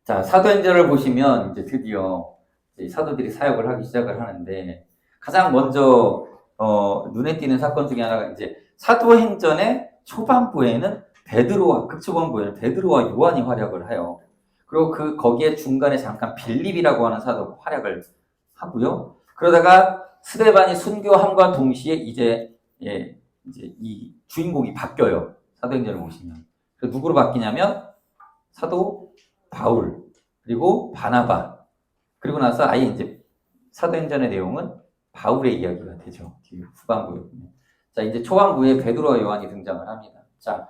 자, 사도행전을 보시면 이제 드디어 이제 사도들이 사역을 하기 시작을 하는데 가장 먼저 눈에 띄는 사건 중에 하나가 이제 사도행전의 초반부에는 극초반부에는 베드로와 요한이 활약을 해요. 그리고 거기에 중간에 잠깐 빌립이라고 하는 사도가 활약을 하고요. 그러다가 스데반이 순교함과 동시에 이제 이 주인공이 바뀌어요. 사도행전을 보시면. 그래서 누구로 바뀌냐면 사도 바울, 그리고 바나바. 그리고 나서 아예 이제 사도행전의 내용은 바울의 이야기가 되죠. 후반부에 보면. 자, 이제 초반부에 베드로와 요한이 등장을 합니다. 자,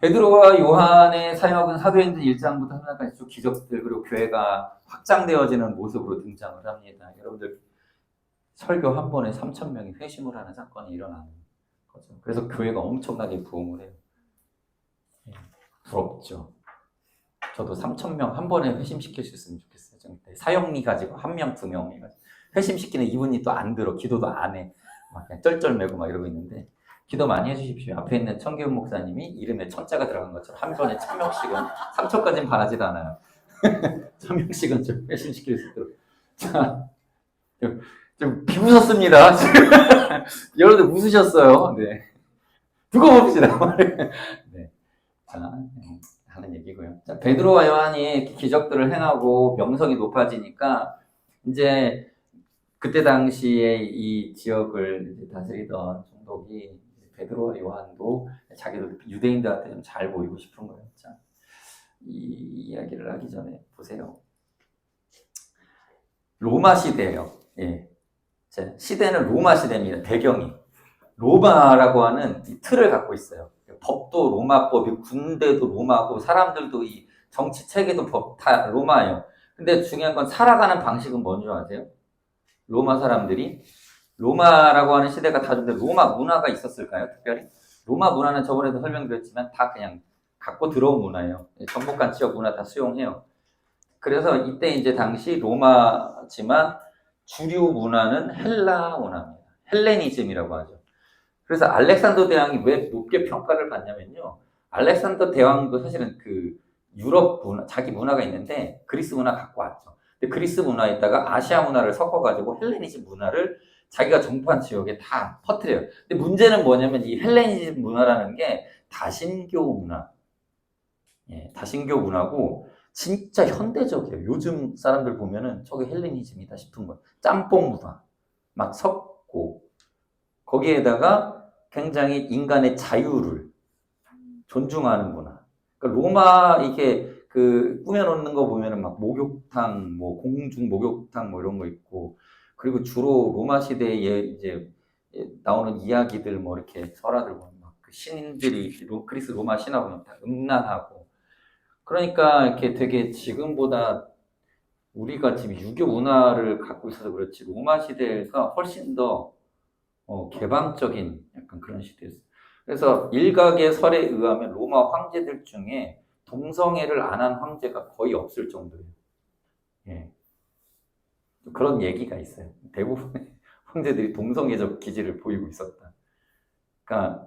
베드로와 요한의 사역은 사도행전 1장부터 3장까지 쭉 기적들, 그리고 교회가 확장되어지는 모습으로 등장을 합니다. 여러분들, 설교 한 번에 3,000명이 회심을 하는 사건이 일어나는 거죠. 그래서 교회가 엄청나게 부흥을 해요. 부럽죠. 저도 3,000명 한 번에 회심시킬 수 있으면 좋겠어요. 사역리 가지고 한 명, 두 명 회심시키는 이분이 또 안 들어. 기도도 안 해. 막 그냥 쩔쩔매고 막 이러고 있는데 기도 많이 해주십시오. 앞에 있는 청계훈 목사님이 이름에 천자가 들어간 것처럼 한 번에 1,000명씩은 3초까지는 바라지도 않아요. 1,000명씩은 좀 회심시킬 수 있도록. 자, 좀 비웃었습니다. 여러분들 웃으셨어요. 네. 두고 봅시다. 네. 자, 하는 얘기고요. 자, 베드로와 요한이 기적들을 행하고 명성이 높아지니까 이제 그때 당시에 이 지역을 이제 다스리던 총독이 베드로와 요한도 자기들 유대인들한테 좀 잘 보이고 싶은 거예요. 자, 이 이야기를 하기 전에 보세요. 로마 시대예요. 예. 자, 시대는 로마 시대입니다. 배경이 로마라고 하는 이 틀을 갖고 있어요. 법도 로마법이, 군대도 로마고, 사람들도 이 정치 체계도 법 다 로마예요. 근데 중요한 건 살아가는 방식은 뭔지 아세요? 로마 사람들이 로마라고 하는 시대가 다 좋은데 로마 문화가 있었을까요? 특별히? 로마 문화는 저번에도 설명드렸지만 다 그냥 갖고 들어온 문화예요. 정복한 지역 문화 다 수용해요. 그래서 이때 이제 당시 로마지만 주류 문화는 헬라 문화입니다. 헬레니즘이라고 하죠. 그래서 알렉산더 대왕이 왜 높게 평가를 받냐면요. 알렉산더 대왕도 사실은 그 유럽 문화, 자기 문화가 있는데 그리스 문화 갖고 왔죠. 근데 그리스 문화에다가 아시아 문화를 섞어가지고 헬레니즘 문화를 자기가 정복한 지역에 다 퍼뜨려요. 근데 문제는 뭐냐면 이 헬레니즘 문화라는 게 다신교 문화. 예, 다신교 문화고 진짜 현대적이에요. 요즘 사람들 보면은 저게 헬레니즘이다 싶은 거예요. 짬뽕 문화. 막 섞고 거기에다가 굉장히 인간의 자유를 존중하는 문화. 그러니까 로마 이게 그 꾸며놓는 거 보면은 막 목욕탕, 뭐 공중 목욕탕 뭐 이런 거 있고, 그리고 주로 로마 시대에 이제 나오는 이야기들 뭐 이렇게 설화들 보면 막 그 신들이 그리스 로마 신화 보면 다 음란하고, 그러니까 이렇게 되게 지금보다 우리가 지금 유교 문화를 갖고 있어서 그렇지 로마 시대가 훨씬 더 개방적인 약간 그런 시대였어요. 그래서 일각의 설에 의하면 로마 황제들 중에 동성애를 안 한 황제가 거의 없을 정도예요. 예. 그런 얘기가 있어요. 대부분의 황제들이 동성애적 기질을 보이고 있었다. 그러니까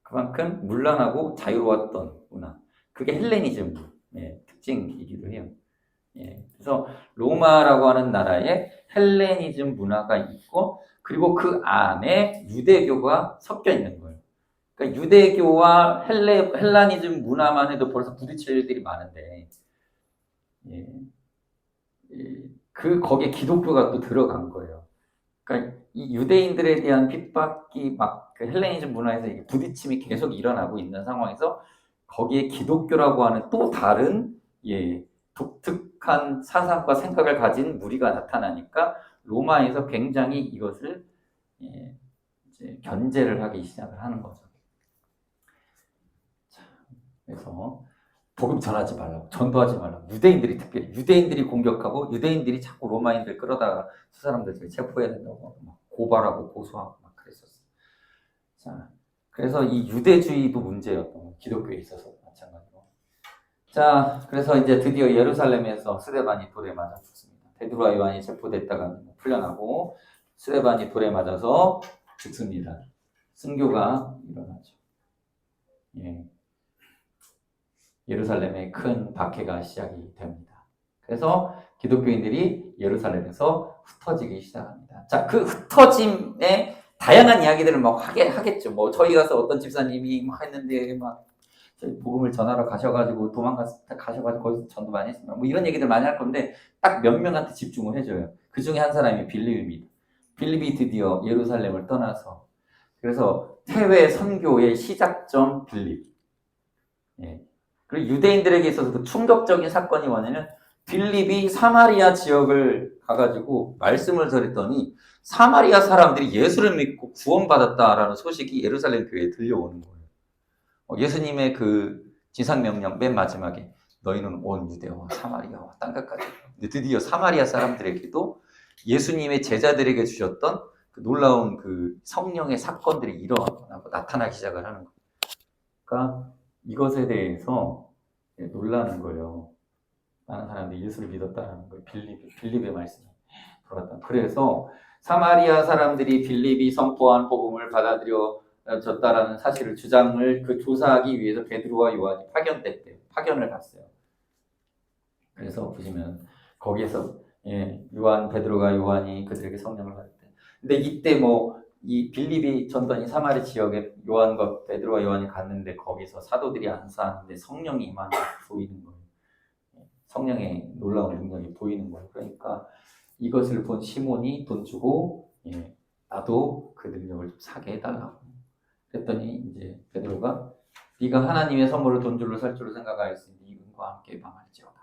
그만큼 문란하고 자유로웠던 문화. 그게 헬레니즘의 특징이기도 해요. 예. 그래서 로마라고 하는 나라에 헬레니즘 문화가 있고, 그리고 그 안에 유대교가 섞여 있는 거예요. 그러니까 유대교와 헬라니즘 문화만 해도 벌써 부딪힐 일들이 많은데, 예. 거기에 기독교가 또 들어간 거예요. 그러니까 이 유대인들에 대한 핍박이 막 그 헬레니즘 문화에서 부딪힘이 계속 일어나고 있는 상황에서 거기에 기독교라고 하는 또 다른 독특한 사상과 생각을 가진 무리가 나타나니까 로마에서 굉장히 이것을 이제 견제를 하기 시작을 하는 거죠. 자, 그래서 복음 전하지 말라고, 전도하지 말라고, 특별히 유대인들이 공격하고 유대인들이 자꾸 로마인들 끌어다가 그 사람들 체포해야 된다고 막 고발하고 고소하고 막 그랬었어요. 자, 그래서 이 유대주의도 문제였던 기독교에 있어서 마찬가지로. 자, 그래서 이제 드디어 예루살렘에서 스데반이 돌에 맞아 죽습니다. 베드로와 요한이 체포됐다가 풀려나고 스데반이 돌에 맞아서 죽습니다. 순교가 일어나죠. 예. 예루살렘에 큰 박해가 시작이 됩니다. 그래서 기독교인들이 예루살렘에서 흩어지기 시작합니다. 자, 그 흩어짐에 다양한 이야기들을 막 하겠죠. 뭐 저희 가서 어떤 집사님이 막 했는데 막 복음을 전하러 가셔가지고 가셔가지고 거기서 전도 많이 했습니다. 뭐 이런 얘기들 많이 할 건데 딱 몇 명한테 집중을 해줘요. 그 중에 한 사람이 빌립입니다. 빌립이 드디어 예루살렘을 떠나서 그래서 태회 선교의 시작점 빌립. 예. 그리고 유대인들에게 있어서도 충격적인 사건이 뭐냐면 빌립이 사마리아 지역을 가가지고 말씀을 전했더니 사마리아 사람들이 예수를 믿고 구원받았다라는 소식이 예루살렘 교회에 들려오는 거예요. 예수님의 그 지상명령 맨 마지막에 너희는 온 유대와 사마리아와 땅끝까지. 드디어 사마리아 사람들에게도 예수님의 제자들에게 주셨던 그 놀라운 그 성령의 사건들이 일어나고 나타나기 시작을 하는 거예요. 그러니까 이것에 대해서 놀라는 거예요. 많은 사람들이 예수를 믿었다는 거예요. 빌립의 말씀이 돌았다. 그래서 사마리아 사람들이 빌립이 선포한 복음을 받아들여졌다라는 사실을 주장을 그 조사하기 위해서 베드로와 요한이 파견을 갔어요. 그래서 보시면 거기에서 요한, 베드로가 요한이 그들에게 성령을 받을 때. 근데 이때 뭐 이 빌립이 전던 이 사마리 지역에 요한과 베드로와 요한이 갔는데 거기서 사도들이 안수하는데 성령이 임하는 게 보이는 거예요. 성령의 놀라운 능력이 보이는 거예요. 그러니까 이것을 본 시몬이 돈 주고 나도 그 능력을 좀 사게 해달라고. 그랬더니 이제 베드로가 네가 하나님의 선물을 돈 줄로 살 줄로 생각하였으니 네 은과 함께 망할지어다.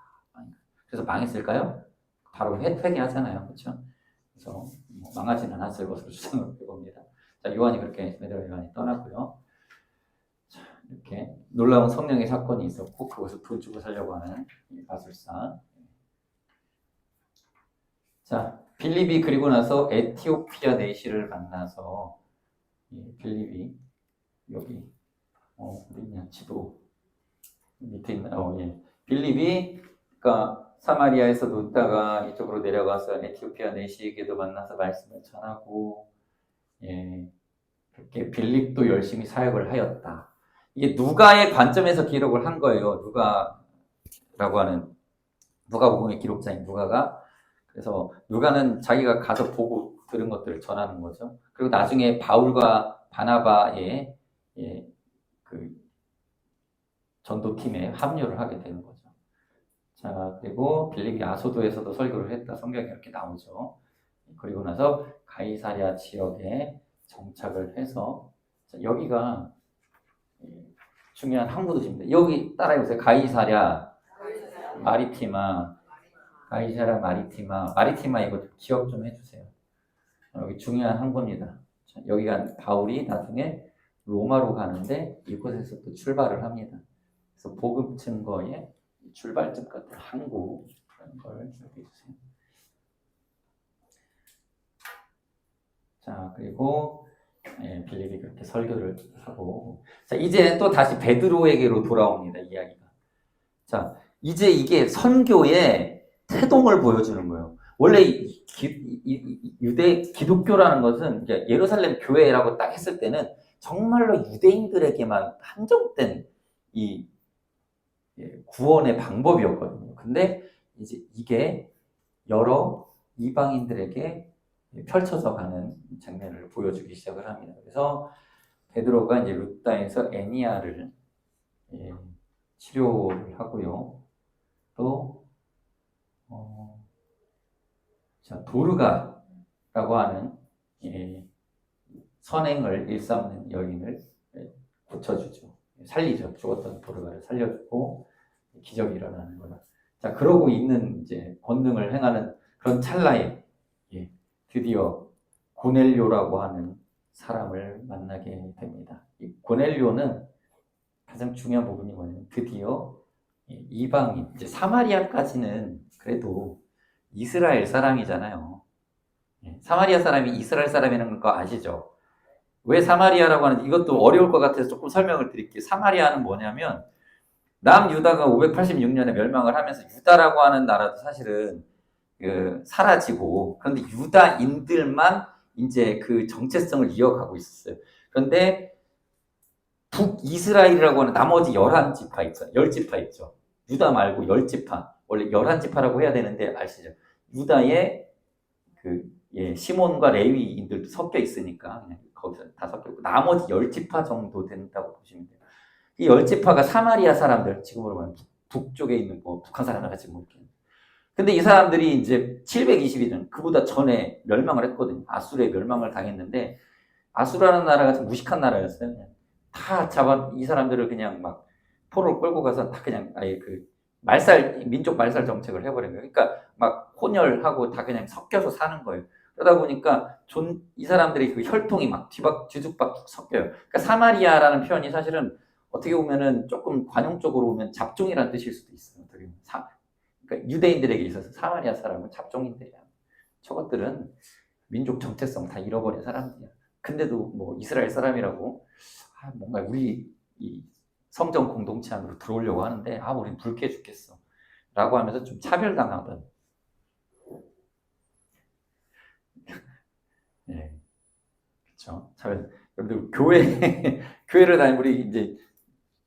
그래서 망했을까요? 바로 회개하잖아요. 그렇죠? 그래서 망하진 않았을 것으로 추정을 해봅니다. 자, 요한이 그렇게 베드로 요한이 떠났고요. 자, 이렇게 놀라운 성령의 사건이 있었고 그것을 돈 주고 살려고 하는 마술사. 자, 빌립이 그리고 나서 에티오피아 내시를 만나서 빌립이 여기 어디냐 지도 밑에 있나? 빌립이 그러니까 사마리아에서도 있다가 이쪽으로 내려가서 에티오피아 내시에게도 만나서 말씀을 전하고 그렇게 빌립도 열심히 사역을 하였다. 이게 누가의 관점에서 기록을 한 거예요. 누가라고 하는 누가복음의 기록자인 누가가. 그래서 누가는 자기가 가서 보고 들은 것들을 전하는 거죠. 그리고 나중에 바울과 바나바의 그 전도팀에 합류를 하게 되는 거죠. 자, 그리고 빌립이 아소도에서도 설교를 했다. 성경에 이렇게 나오죠. 그리고 나서 가이사랴 지역에 정착을 해서 자, 여기가 중요한 항구 도시입니다. 여기 따라해보세요. 가이사랴 마리티마. 가이사랴 마리티마 이거 기억 좀 해주세요. 여기 중요한 항구입니다. 자, 여기가 바울이 나중에 로마로 가는데 이곳에서 또 출발을 합니다. 그래서 복음 증거의 출발점 같은 항구 그런 걸 기억해 주세요. 자, 그리고 빌립이 그렇게 설교를 하고 자, 이제 또 다시 베드로에게로 돌아옵니다. 이야기가. 자, 이제 이게 선교의 태동을 보여주는 거예요. 원래 유대 기독교라는 것은 예루살렘 교회라고 딱 했을 때는 정말로 유대인들에게만 한정된 이 구원의 방법이었거든요. 근데 이제 이게 여러 이방인들에게 펼쳐져 가는 장면을 보여주기 시작을 합니다. 그래서 베드로가 이제 루다에서 애니아를 치료를 하고요. 또 자, 도르가라고 하는 선행을 일삼는 여인을 고쳐주죠. 살리죠. 죽었던 도르가를 살려주고 기적이 일어나는 거다. 자, 그러고 있는 이제 권능을 행하는 그런 찰나에 드디어 고넬료라고 하는 사람을 만나게 됩니다. 이 고넬료는 가장 중요한 부분이 뭐냐면 드디어 이방인, 이제 사마리아까지는 그래도 이스라엘 사람이잖아요. 사마리아 사람이 이스라엘 사람이라는 거 아시죠? 왜 사마리아라고 하는지 이것도 어려울 것 같아서 조금 설명을 드릴게요. 사마리아는 뭐냐면 남유다가 586년에 멸망을 하면서 유다라고 하는 나라도 사실은 사라지고 그런데 유다인들만 이제 그 정체성을 이어가고 있었어요. 그런데 북이스라엘이라고 하는 나머지 11지파 있죠. 10지파 있죠. 유다 말고 10지파. 원래 11지파라고 해야 되는데 아시죠? 유다의 시몬과 레위인들도 섞여 있으니까 그냥 거기서 다 섞여 있고 나머지 10지파 정도 된다고 보시면 돼요. 이 10지파가 사마리아 사람들, 지금으로 말하면 북쪽에 있는 북한 사람들 같이 뭐 이렇게. 근데 이 사람들이 이제 722년 그보다 전에 멸망을 했거든요. 아수르에 멸망을 당했는데 아수라는 나라가 좀 무식한 나라였어요. 그냥 다 이 사람들을 그냥 막 포로를 끌고 가서 다 그냥 아예 민족 말살 정책을 해버린 거예요. 그러니까 막 혼혈하고 다 그냥 섞여서 사는 거예요. 그러다 보니까 이 사람들이 그 혈통이 막 뒤죽박죽 섞여요. 그러니까 사마리아라는 표현이 사실은 어떻게 보면은 조금 관용적으로 보면 잡종이라는 뜻일 수도 있어요. 그러니까 유대인들에게 있어서 사마리아 사람은 잡종인들이야. 저것들은 민족 정체성 다 잃어버린 사람들이야. 근데도 뭐 이스라엘 사람이라고 뭔가 우리 이 성전 공동체 안으로 들어오려고 하는데 우린 불쾌해 죽겠어 라고 하면서 좀 차별당하던 네, 그렇죠. 여러분들 교회를 다니는 우리 이제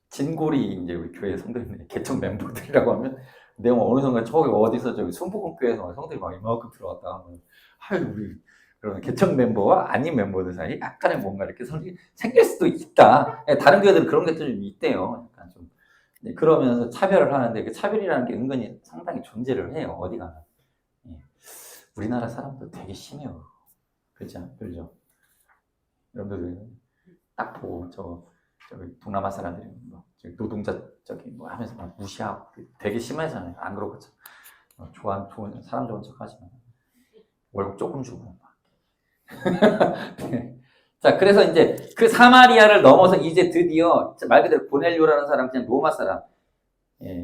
진골이 이제 우리 교회 성도님들 개척 멤버들이라고 하면 내가 어느 순간 저기 어디서 저기 순복음교회에서 성도들이 막 이만큼 들어왔다 하면 우리 그런 개척 멤버와 아닌 멤버들 사이 약간의 뭔가 이렇게 생길 수도 있다. 다른 교회들은 그런 게 좀 있대요. 약간 좀 그러면서 차별을 하는데 그 차별이라는 게 은근히 상당히 존재를 해요. 어디 가나. 우리나라 사람도 되게 심해요. 그렇죠? 여러분들 딱 보고 저기 동남아 사람들이 뭐 노동자 하면서 막 무시하고 되게 심하잖아요. 안 그렇겠죠? 좋은 사람 좋은 척하지만 월급 조금 주고 막. 자, 그래서 이제 그 사마리아를 넘어서 이제 드디어 말 그대로 고넬료라는 사람 그냥 로마 사람,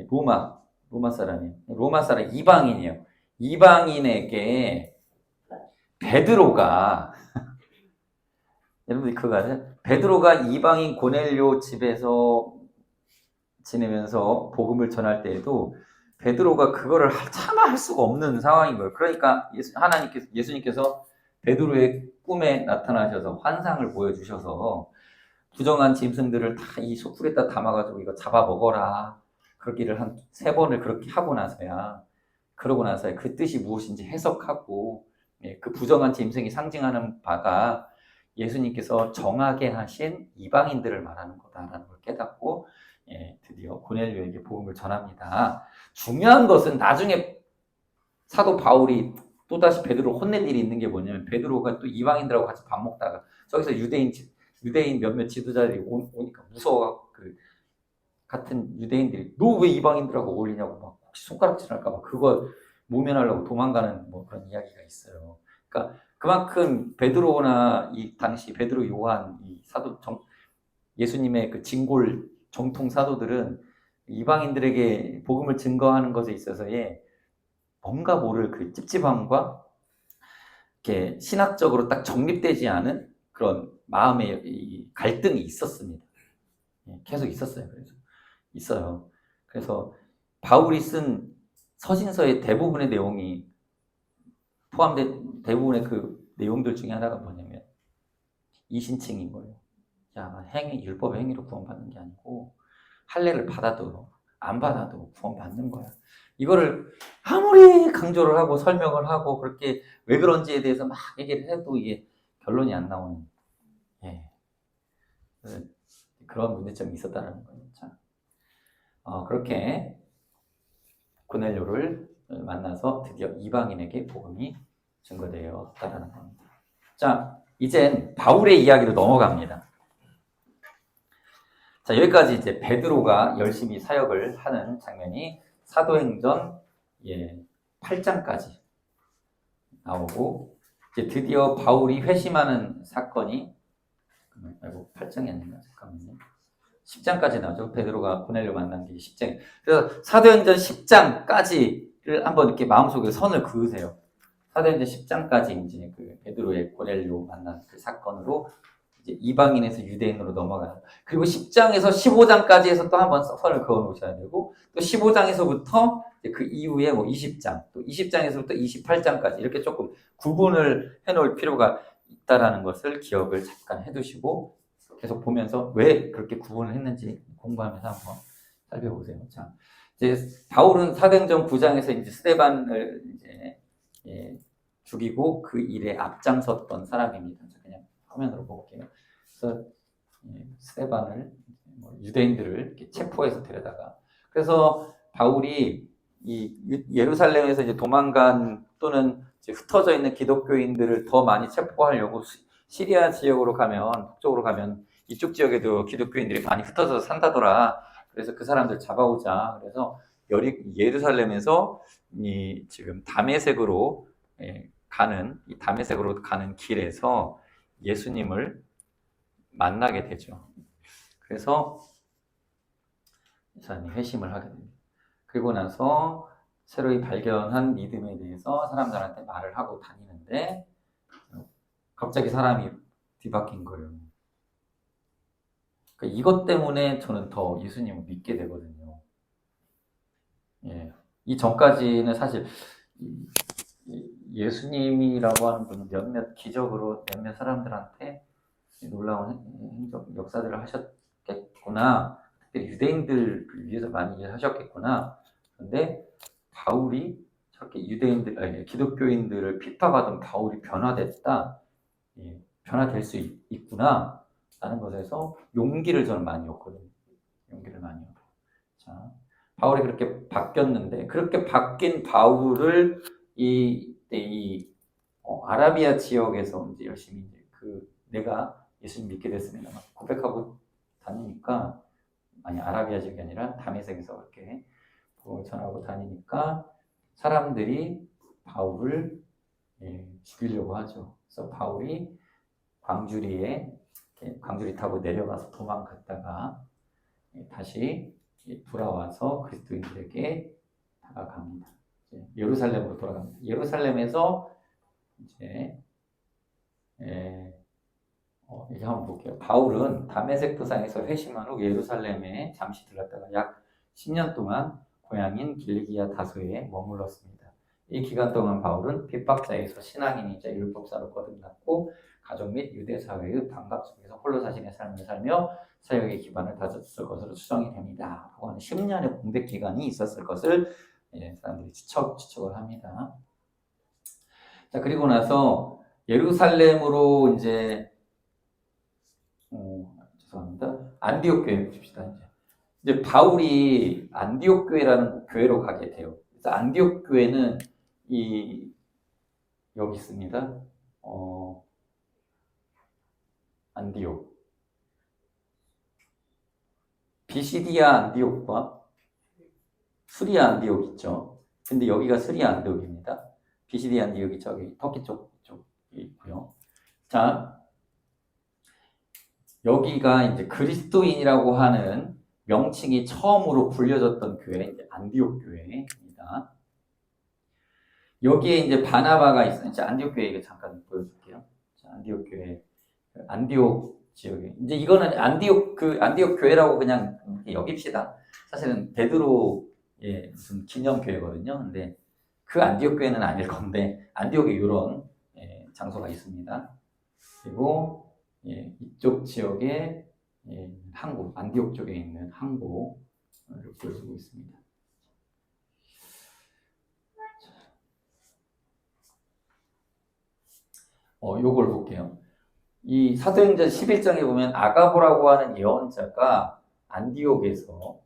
로마 사람이에요. 로마 사람 이방인이에요. 이방인에게 베드로가 여러분들 그거 아세요? 베드로가 이방인 고넬료 집에서 지내면서 복음을 전할 때에도 베드로가 그거를 차마 할 수가 없는 상황인 거예요. 그러니까 예수님께서 베드로의 꿈에 나타나셔서 환상을 보여주셔서 부정한 짐승들을 다 이 소풀에다 담아가지고 이거 잡아 먹어라. 그러기를 한 3번을 그렇게 그러고 나서야 그 뜻이 무엇인지 해석하고 그 부정한 짐승이 상징하는 바가 예수님께서 정하게 하신 이방인들을 말하는 거다라는 걸 깨닫고 드디어 고넬료에게 복음을 전합니다. 중요한 것은 나중에 사도 바울이 또다시 베드로 혼낼 일이 있는 게 뭐냐면 베드로가 또 이방인들하고 같이 밥 먹다가 저기서 유대인 몇몇 지도자들이 오니까 무서워 같은 유대인들이 너 왜 이방인들하고 어울리냐고 막 혹시 손가락질 할까 봐 그거 모면하려고 도망가는 뭐 그런 이야기가 있어요. 그러니까 그만큼 베드로나 이 당시 베드로 요한 이 예수님의 그 진골 정통 사도들은 이방인들에게 복음을 증거하는 것에 있어서의 뭔가 모를 그 찝찝함과 이렇게 신학적으로 딱 정립되지 않은 그런 마음의 이 갈등이 있었습니다. 계속 있었어요. 그래서 바울이 쓴 서신서의 대부분의 내용이 포함된 대부분의 그 내용들 중에 하나가 뭐냐면 이신칭인 거예요. 율법의 행위로 구원받는 게 아니고 할례를 받아도 안 받아도 구원받는 거야. 이거를 아무리 강조를 하고 설명을 하고 그렇게 왜 그런지에 대해서 막 얘기를 해도 이게 결론이 안 나오는 그런 문제점이 있었다는 거예요. 자, 그렇게 고넬료를 만나서 드디어 이방인에게 복음이 증거되었다는 겁니다. 자, 이젠 바울의 이야기로 넘어갑니다. 자, 여기까지 이제 베드로가 열심히 사역을 하는 장면이 사도행전 8장까지 나오고 이제 드디어 바울이 회심하는 사건이 8장이 아닌가? 잠깐만요. 10장까지 나오죠. 베드로가 고넬료 만난 게 10장. 그래서 사도행전 10장까지를 한번 이렇게 마음속에 선을 그으세요. 사도행전 10장까지 이제 그 베드로의 고넬료 만난 그 사건으로 이제 이방인에서 유대인으로 넘어가요. 그리고 10장에서 15장까지 해서 또 한번 선을 그어 놓으셔야 되고 또 15장에서부터 그 이후에 뭐 20장, 또 20장에서부터 28장까지 이렇게 조금 구분을 해 놓을 필요가 있다라는 것을 기억을 잠깐 해 두시고 계속 보면서 왜 그렇게 구분을 했는지 공부하면서 한번 살펴보세요. 자, 이제 바울은 사도행전 9장에서 이제 스데반을 이제 죽이고 그 일에 앞장섰던 사람입니다. 그냥 화면으로 볼게요. 그래서 스데반을 유대인들을 이렇게 체포해서 데려다가 그래서 바울이 이 예루살렘에서 이제 도망간 또는 이제 흩어져 있는 기독교인들을 더 많이 체포하려고 시리아 지역으로 가면 북쪽으로 가면 이쪽 지역에도 기독교인들이 많이 흩어져서 산다더라. 그래서 그 사람들 잡아오자. 그래서 예루살렘에서 이 지금 다메섹으로 이 다메섹으로 가는 길에서 예수님을 만나게 되죠. 그래서 이 사람이 회심을 하게 됩니다. 그리고 나서 새로이 발견한 믿음에 대해서 사람들한테 말을 하고 다니는데 갑자기 사람이 뒤바뀐 거예요. 그러니까 이것 때문에 저는 더 예수님을 믿게 되거든요. 이 전까지는 사실 예수님이라고 하는 분은 몇몇 기적으로 몇몇 사람들한테 놀라운 역사들을 하셨겠구나. 특히 유대인들을 위해서 많이 하셨겠구나. 그런데 바울이 저렇게 기독교인들을 핍박하던 바울이 변화됐다. 변화될 수 있구나. 라는 것에서 용기를 저는 많이 얻거든요. 용기를 많이 얻어요. 자, 바울이 그렇게 바뀌었는데, 그렇게 바뀐 바울을 아라비아 지역에서 이제 열심히 내가 예수님 믿게 됐습니다. 고백하고 다니니까, 아라비아 지역이 아니라 다메섹에서 그렇게 전하고 다니니까 사람들이 바울을 죽이려고 하죠. 그래서 바울이 광주리 타고 내려가서 도망갔다가 다시 돌아와서 그리스도인들에게 다가갑니다. 예루살렘으로 돌아갑니다. 예루살렘에서 이제 이제 한번 볼게요. 바울은 다메섹 도상에서 회심한 후 예루살렘에 잠시 들렀다가 약 10년 동안 고향인 길리기아 다소에 머물렀습니다. 이 기간 동안 바울은 핍박자에서 신앙인이자 율법사로 거듭났고 가족 및 유대 사회의 반갑 속에서 홀로 자신의 삶을 살며 사역의 기반을 다졌을 것으로 추정이 됩니다. 하고 10년의 공백 기간이 있었을 것을 사람들이 추측을 합니다. 자, 그리고 나서 예루살렘으로 이제 죄송합니다. 안디옥 교회 봅시다. 이제 바울이 안디옥 교회라는 교회로 가게 돼요. 그래서 안디옥 교회는 여기 있습니다. 안디옥. 비시디아 안디옥과 수리아 안디옥 있죠. 근데 여기가 수리아 안디옥입니다. 비시디아 안디옥이 저기 터키 쪽에 있고요. 자, 여기가 이제 그리스도인이라고 하는 명칭이 처음으로 불려졌던 교회, 이제 안디옥 교회입니다. 여기에 이제 바나바가 있어요. 안디옥 교회 이거 잠깐 보여줄게요. 자, 안디옥 교회, 안디옥 지역에 이제 이거는 안디옥 교회라고 그냥 여깁시다. 사실은 베드로의 무슨 기념 교회거든요. 근데 그 안디옥 교회는 아닐 건데 안디옥에 이런 장소가 있습니다. 그리고 이쪽 지역에 항구, 안디옥 쪽에 있는 항구를 보여주고 있습니다. 요걸 볼게요. 이 사도행전 11장에 보면 아가보라고 하는 예언자가 안디옥에서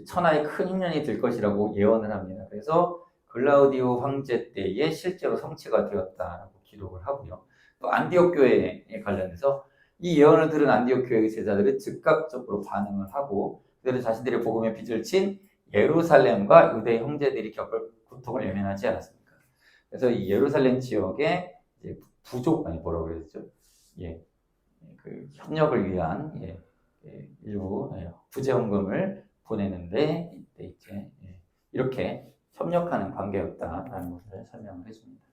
천하의 큰 흉년이 들 것이라고 예언을 합니다. 그래서 글라우디오 황제 때에 실제로 성취가 되었다라고 기록을 하고요. 또 안디옥 교회에 관련해서 이 예언을 들은 안디옥 교회의 제자들은 즉각적으로 반응을 하고 그들은 자신들의 복음의 빚을 진 예루살렘과 유대 형제들이 겪을 고통을 외면하지 않았습니까? 그래서 이 예루살렘 지역에 이제 뭐라고 그랬죠? 그 협력을 위한 일부 부재헌금을 보내는데 이때 이제 이렇게 협력하는 관계였다라는 것을 설명을 해줍니다.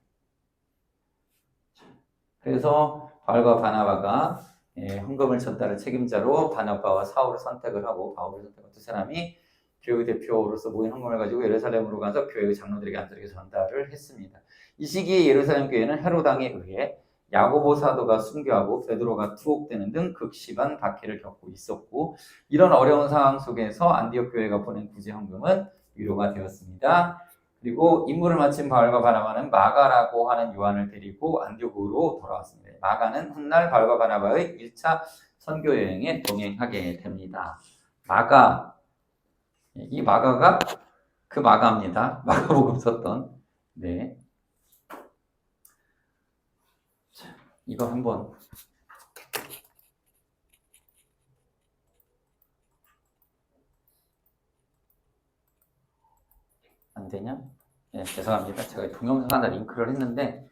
그래서 바울과 바나바가 헌금을 전달을 책임자로 바나바와 사울을 선택을 하고 바울을 선택한 두 사람이 교회 대표로서 모인 헌금을 가지고 예루살렘으로 가서 교회의 장로들에게 안드레에게 전달을 했습니다. 이 시기에 예루살렘 교회는 헤롯 왕에 의해 야고보 사도가 순교하고 베드로가 투옥되는 등 극심한 박해를 겪고 있었고, 이런 어려운 상황 속에서 안디옥 교회가 보낸 구제 헌금은 위로가 되었습니다. 그리고 임무를 마친 바울과 바나바는 마가라고 하는 요한을 데리고 안디옥으로 돌아왔습니다. 마가는 훗날 바울과 바나바의 1차 선교 여행에 동행하게 됩니다. 마가, 이 마가가 그 마가입니다. 마가복음 썼던. 네. 자, 이거 한번 안 되냐? 네, 죄송합니다. 제가 동영상 하나 링크를 했는데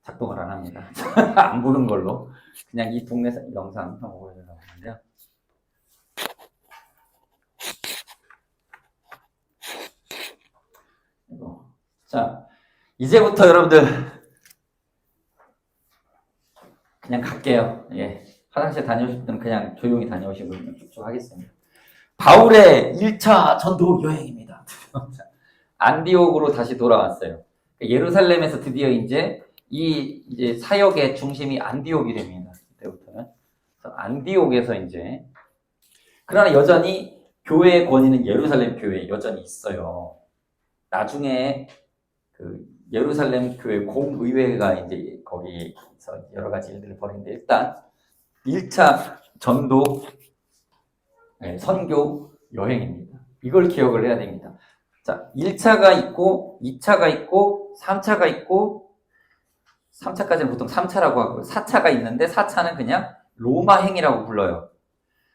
작동을 안 합니다. 안 보는 걸로 그냥 이 동네 영상 한번 보여주려고 하는데요. 자, 이제부터 여러분들 그냥 갈게요. 예. 화장실 다녀오실 분은 그냥 조용히 다녀오시고 쭉쭉 하겠습니다. 바울의 1차 전도 여행입니다. 안디옥으로 다시 돌아왔어요. 예루살렘에서 드디어 이제 사역의 중심이 안디옥이 됩니다. 그때부터는. 그래서 안디옥에서 이제, 그러나 여전히 교회의 권위는 예루살렘 교회에 여전히 있어요. 나중에 그 예루살렘 교회 공의회가 이제 거기서 여러 가지 일들을 벌이는데, 일단 1차 전도 선교 여행입니다. 이걸 기억을 해야 됩니다. 자, 1차가 있고 2차가 있고 3차가 있고, 3차까지는 보통 3차라고 하고 4차가 있는데 4차는 그냥 로마 행이라고 불러요.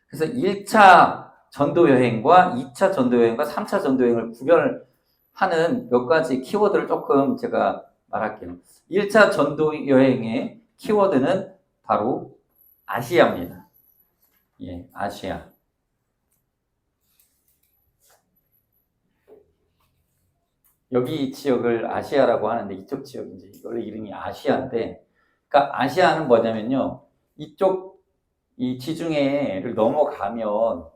그래서 1차 전도 여행과 2차 전도 여행과 3차 전도 여행을 구별하는 몇 가지 키워드를 조금 제가 말할게요. 1차 전도 여행의 키워드는 바로 아시아입니다. 예, 아시아. 여기 지역을 아시아라고 하는데, 이쪽 지역이 이제 원래 이름이 아시아인데, 그러니까 아시아는 뭐냐면요, 이쪽 이 지중해를 넘어가면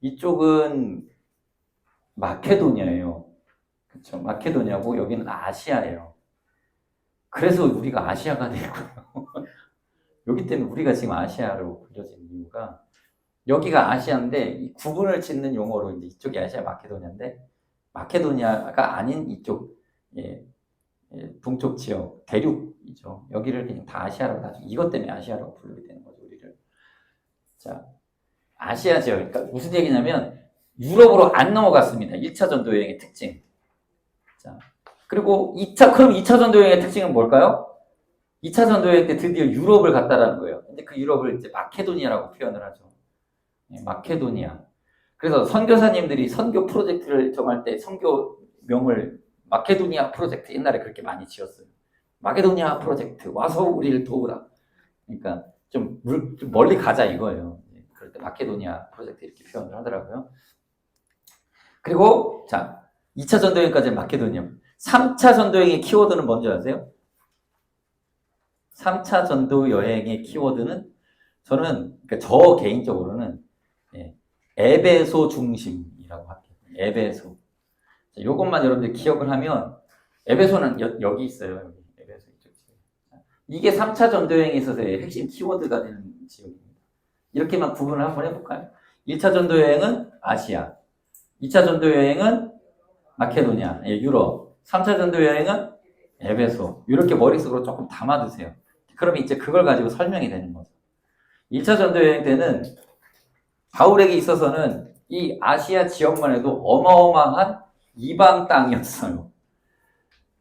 이쪽은 마케도니아예요. 그렇죠? 마케도니아고 여기는 아시아예요. 그래서 우리가 아시아가 되고요. 여기 때문에 우리가 지금 아시아로 불려진 이유가, 여기가 아시아인데 이 구분을 짓는 용어로 이제 이쪽이 아시아, 마케도니아인데, 마케도니아가 아닌 이쪽, 동쪽 지역, 대륙이죠. 여기를 그냥 다 아시아라고 하죠. 이것 때문에 아시아라고 부르게 되는 거죠, 우리를. 자, 아시아 지역. 그러니까 무슨 얘기냐면, 유럽으로 안 넘어갔습니다. 1차 전도 여행의 특징. 자, 그리고 그럼 2차 전도 여행의 특징은 뭘까요? 2차 전도 여행 때 드디어 유럽을 갔다라는 거예요. 근데 그 유럽을 이제 마케도니아라고 표현을 하죠. 마케도니아. 그래서 선교사님들이 선교 프로젝트를 정할 때 선교명을 마케도니아 프로젝트, 옛날에 그렇게 많이 지었어요. 마케도니아 프로젝트, 와서 우리를 도우라. 그러니까 좀 멀리 가자 이거예요. 그럴 때 마케도니아 프로젝트 이렇게 표현을 하더라고요. 그리고 자, 2차 전도여행까지는 마케도니아. 3차 전도여행의 키워드는 뭔지 아세요? 3차 전도여행의 키워드는, 저는, 그러니까 저 개인적으로는 에베소 중심이라고 할게요. 에베소. 자, 요것만 여러분들 기억을 하면, 에베소는 여기 있어요. 여기. 에베소 이쪽 지역. 이게 3차 전도여행에 있어서의 핵심 키워드가 되는 지역입니다. 이렇게만 구분을 한번 해볼까요? 1차 전도여행은 아시아, 2차 전도여행은 마케도니아, 유럽, 3차 전도여행은 에베소. 이렇게 머릿속으로 조금 담아두세요. 그러면 이제 그걸 가지고 설명이 되는 거죠. 1차 전도여행 때는 바울에게 있어서는 이 아시아 지역만 해도 어마어마한 이방 땅이었어요.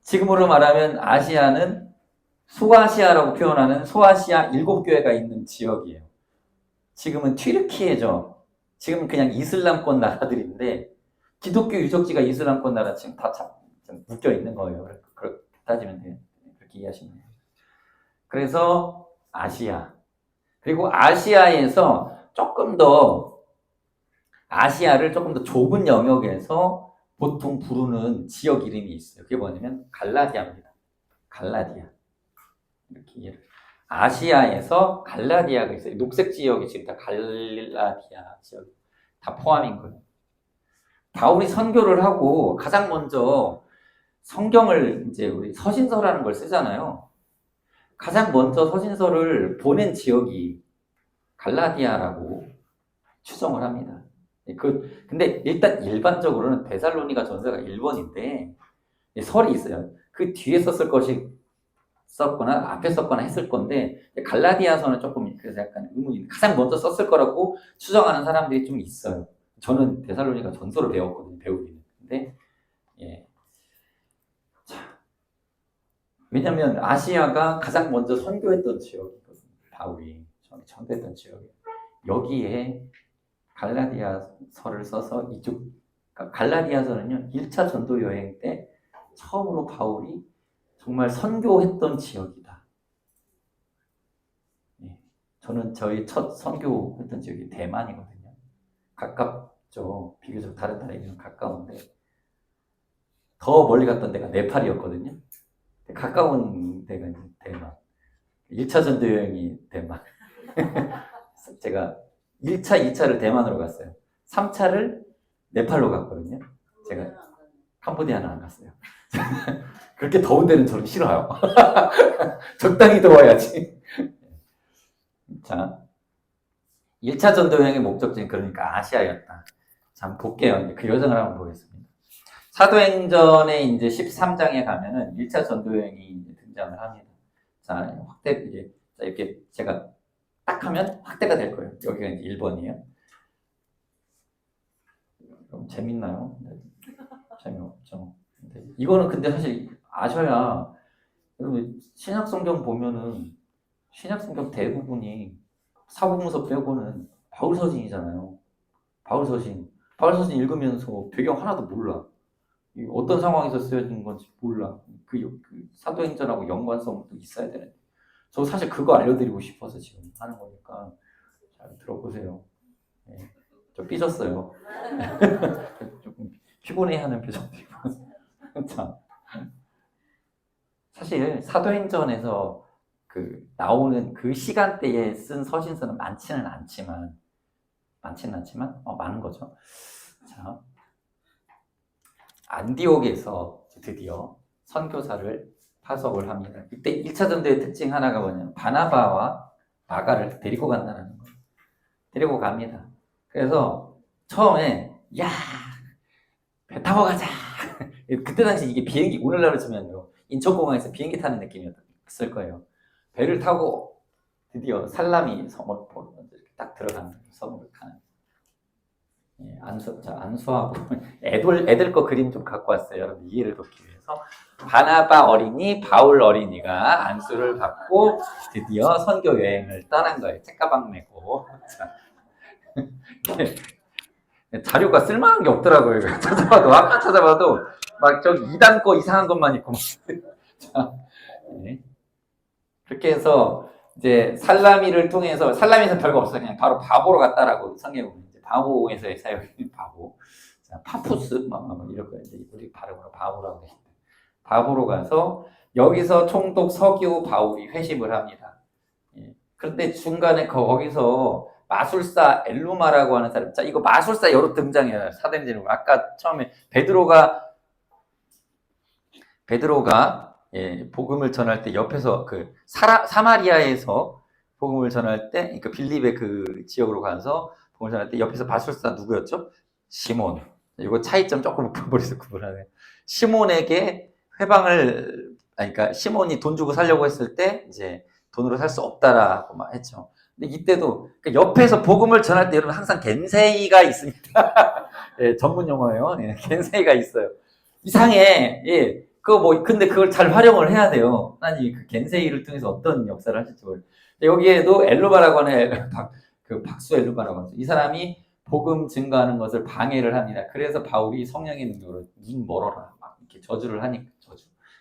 지금으로 말하면 아시아는 소아시아라고 표현하는 소아시아 7교회가 있는 지역이에요. 지금은 튀르키예죠. 지금은 그냥 이슬람권 나라들인데, 기독교 유적지가 이슬람권 나라 지금 다 묶여 있는 거예요. 그렇게 따지면 돼요. 그렇게 이해하시면 돼요. 그래서 아시아. 그리고 아시아에서 아시아를 조금 더 좁은 영역에서 보통 부르는 지역 이름이 있어요. 그게 뭐냐면 갈라디아입니다. 갈라디아. 이렇게 이해를. 아시아에서 갈라디아가 있어요. 녹색 지역이 지금 다 갈라디아 지역 다 포함인 거예요. 바울이 선교를 하고 가장 먼저 성경을 이제 우리 서신서라는 걸 쓰잖아요. 가장 먼저 서신서를 보낸 지역이 갈라디아라고 추정을 합니다. 근데 일단 일반적으로는 데살로니가 전서가 1번인데 설이 있어요. 그 뒤에 썼을 것이 썼거나 앞에 썼거나 했을 건데 갈라디아서는 조금 그래서 약간 의문이 가장 먼저 썼을 거라고 추정하는 사람들이 좀 있어요. 저는 데살로니가 전서를 배웠거든요. 배우기는. 근데 예. 자, 왜냐면 아시아가 가장 먼저 선교했던 지역이거든요. 바울이 전도했던 지역이에요. 여기에 갈라디아서를 써서 이쪽 그러니까 갈라디아서는요. 1차 전도 여행 때 처음으로 바울이 정말 선교했던 지역이다. 예. 저는 저희 첫 선교했던 지역이 대만이거든요. 가깝죠. 비교적 다른 나라에 가까운데 더 멀리 갔던 데가 네팔이었거든요. 가까운 데가 대만. 1차 전도 여행이 대만. 제가 1차, 2차를 대만으로 갔어요. 3차를 네팔로 갔거든요. 제가 캄보디아는 안 갔어요. 그렇게 더운 데는 저는 싫어요. 적당히 더워야지. 자, 1차 전도 여행의 목적지는 그러니까 아시아였다. 자, 한번 볼게요. 그 여정을 한번 보겠습니다. 사도행전의 이제 13장에 가면은 1차 전도 여행이 등장을 합니다. 자, 확대, 이제, 자, 이렇게 제가 딱 하면 확대가 될 거예요. 여기가 이제 1번이에요. 그럼 재밌나요? 네. 재미없죠. 이거는 근데 사실 아셔야, 여러분, 신약성경 보면은, 신약성경 대부분이 사복음서 빼고는 바울서신이잖아요. 바울서신. 바울서신 읽으면서 배경 하나도 몰라. 어떤 상황에서 쓰여진 건지 몰라. 그 사도행전하고 연관성도 있어야 되는데. 저 사실 그거 알려드리고 싶어서 지금 하는 거니까 잘 들어보세요. 네. 좀 삐졌어요. 조금 피곤해하는 표정들이고. 자, 사실 사도행전에서 그 나오는 그 시간대에 쓴 서신서는 많지는 않지만 많은 거죠. 자, 안디옥에서 드디어 선교사를 파송을 합니다. 이때 1차 전도의 특징 하나가 뭐냐면 바나바와 마가를 데리고 간다는 거예요. 데리고 갑니다. 그래서 처음에 배 타고 가자. 그때 당시 이게 비행기 오늘날로 치면요 인천공항에서 비행기 타는 느낌이었을 거예요. 배를 타고 드디어 살라미 섬을 보러 딱 들어가는 거예요. 섬을 가는. 예, 안수하고 애들 거 그림 좀 갖고 왔어요. 여러분 이해를 돕기 위해서 바나바 어린이, 바울 어린이가 안수를 받고 드디어 선교 여행을 떠난 거예요. 책가방 메고. 자료가 쓸만한 게 없더라고요. 찾아봐도 아까 찾아봐도 막 저기 2단 거 이상한 것만 있고. 자, 네. 그렇게 해서 이제 살라미를 통해서 살라미에서 별거 없어요. 그냥 바로 바보로 갔다라고 성경에 보면 바보에서의 사역이 바보. 자, 파푸스 막 이럴 거예요. 우리 발음으로 바보라고 했는데 바보로 가서 여기서 총독 서기오 바울이 회심을 합니다. 예. 그런데 중간에 거기서 마술사 엘루마라고 하는 사람. 자, 이거 마술사 여러 등장해요. 사도행전에 아까 처음에 베드로가 예, 복음을 전할 때 옆에서 그 사마리아에서 복음을 전할 때, 그러니까 빌립의 그 지역으로 가서 복음을 전할 때 옆에서 마술사 누구였죠? 시몬. 이거 차이점 조금 머릿속 구분하네. 시몬에게 그러니까 시몬이 돈 주고 살려고 했을 때 이제 돈으로 살 수 없다라고 막 했죠. 근데 이때도 그러니까 옆에서 복음을 전할 때 여러분 항상 겐세이가 있습니다. 예, 전문 용어예요. 예, 겐세이가 있어요. 이상해. 예. 근데 그걸 잘 활용을 해야 돼요. 아니, 그 겐세이를 통해서 어떤 역사를 하실지 모르겠어요. 여기에도 엘루바라고 하는, 박수 엘루바라고 하죠. 이 사람이 복음 증거하는 것을 방해를 합니다. 그래서 바울이 성령의 능력으로 눈 멀어라. 막 이렇게 저주를 하니까,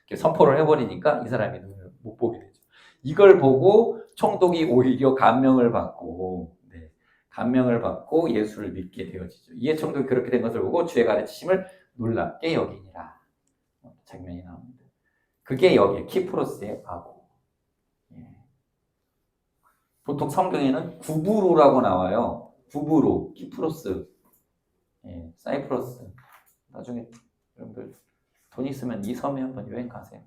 이렇게 선포를 해버리니까 이 사람이 눈을 못 보게 되죠. 이걸 보고 총독이 오히려 감명을 받고, 네, 감명을 받고 예수를 믿게 되어지죠. 이에 총독이 그렇게 된 것을 보고 주의 가르치심을 놀랍게 여기니라. 장면이 나옵니다. 그게 여기 키프로스의 바보. 예. 보통 성경에는 구브로라고 나와요. 구브로, 키프로스, 예, 사이프러스. 나중에 여러분들 돈 있으면 이 섬에 한번 여행 가세요.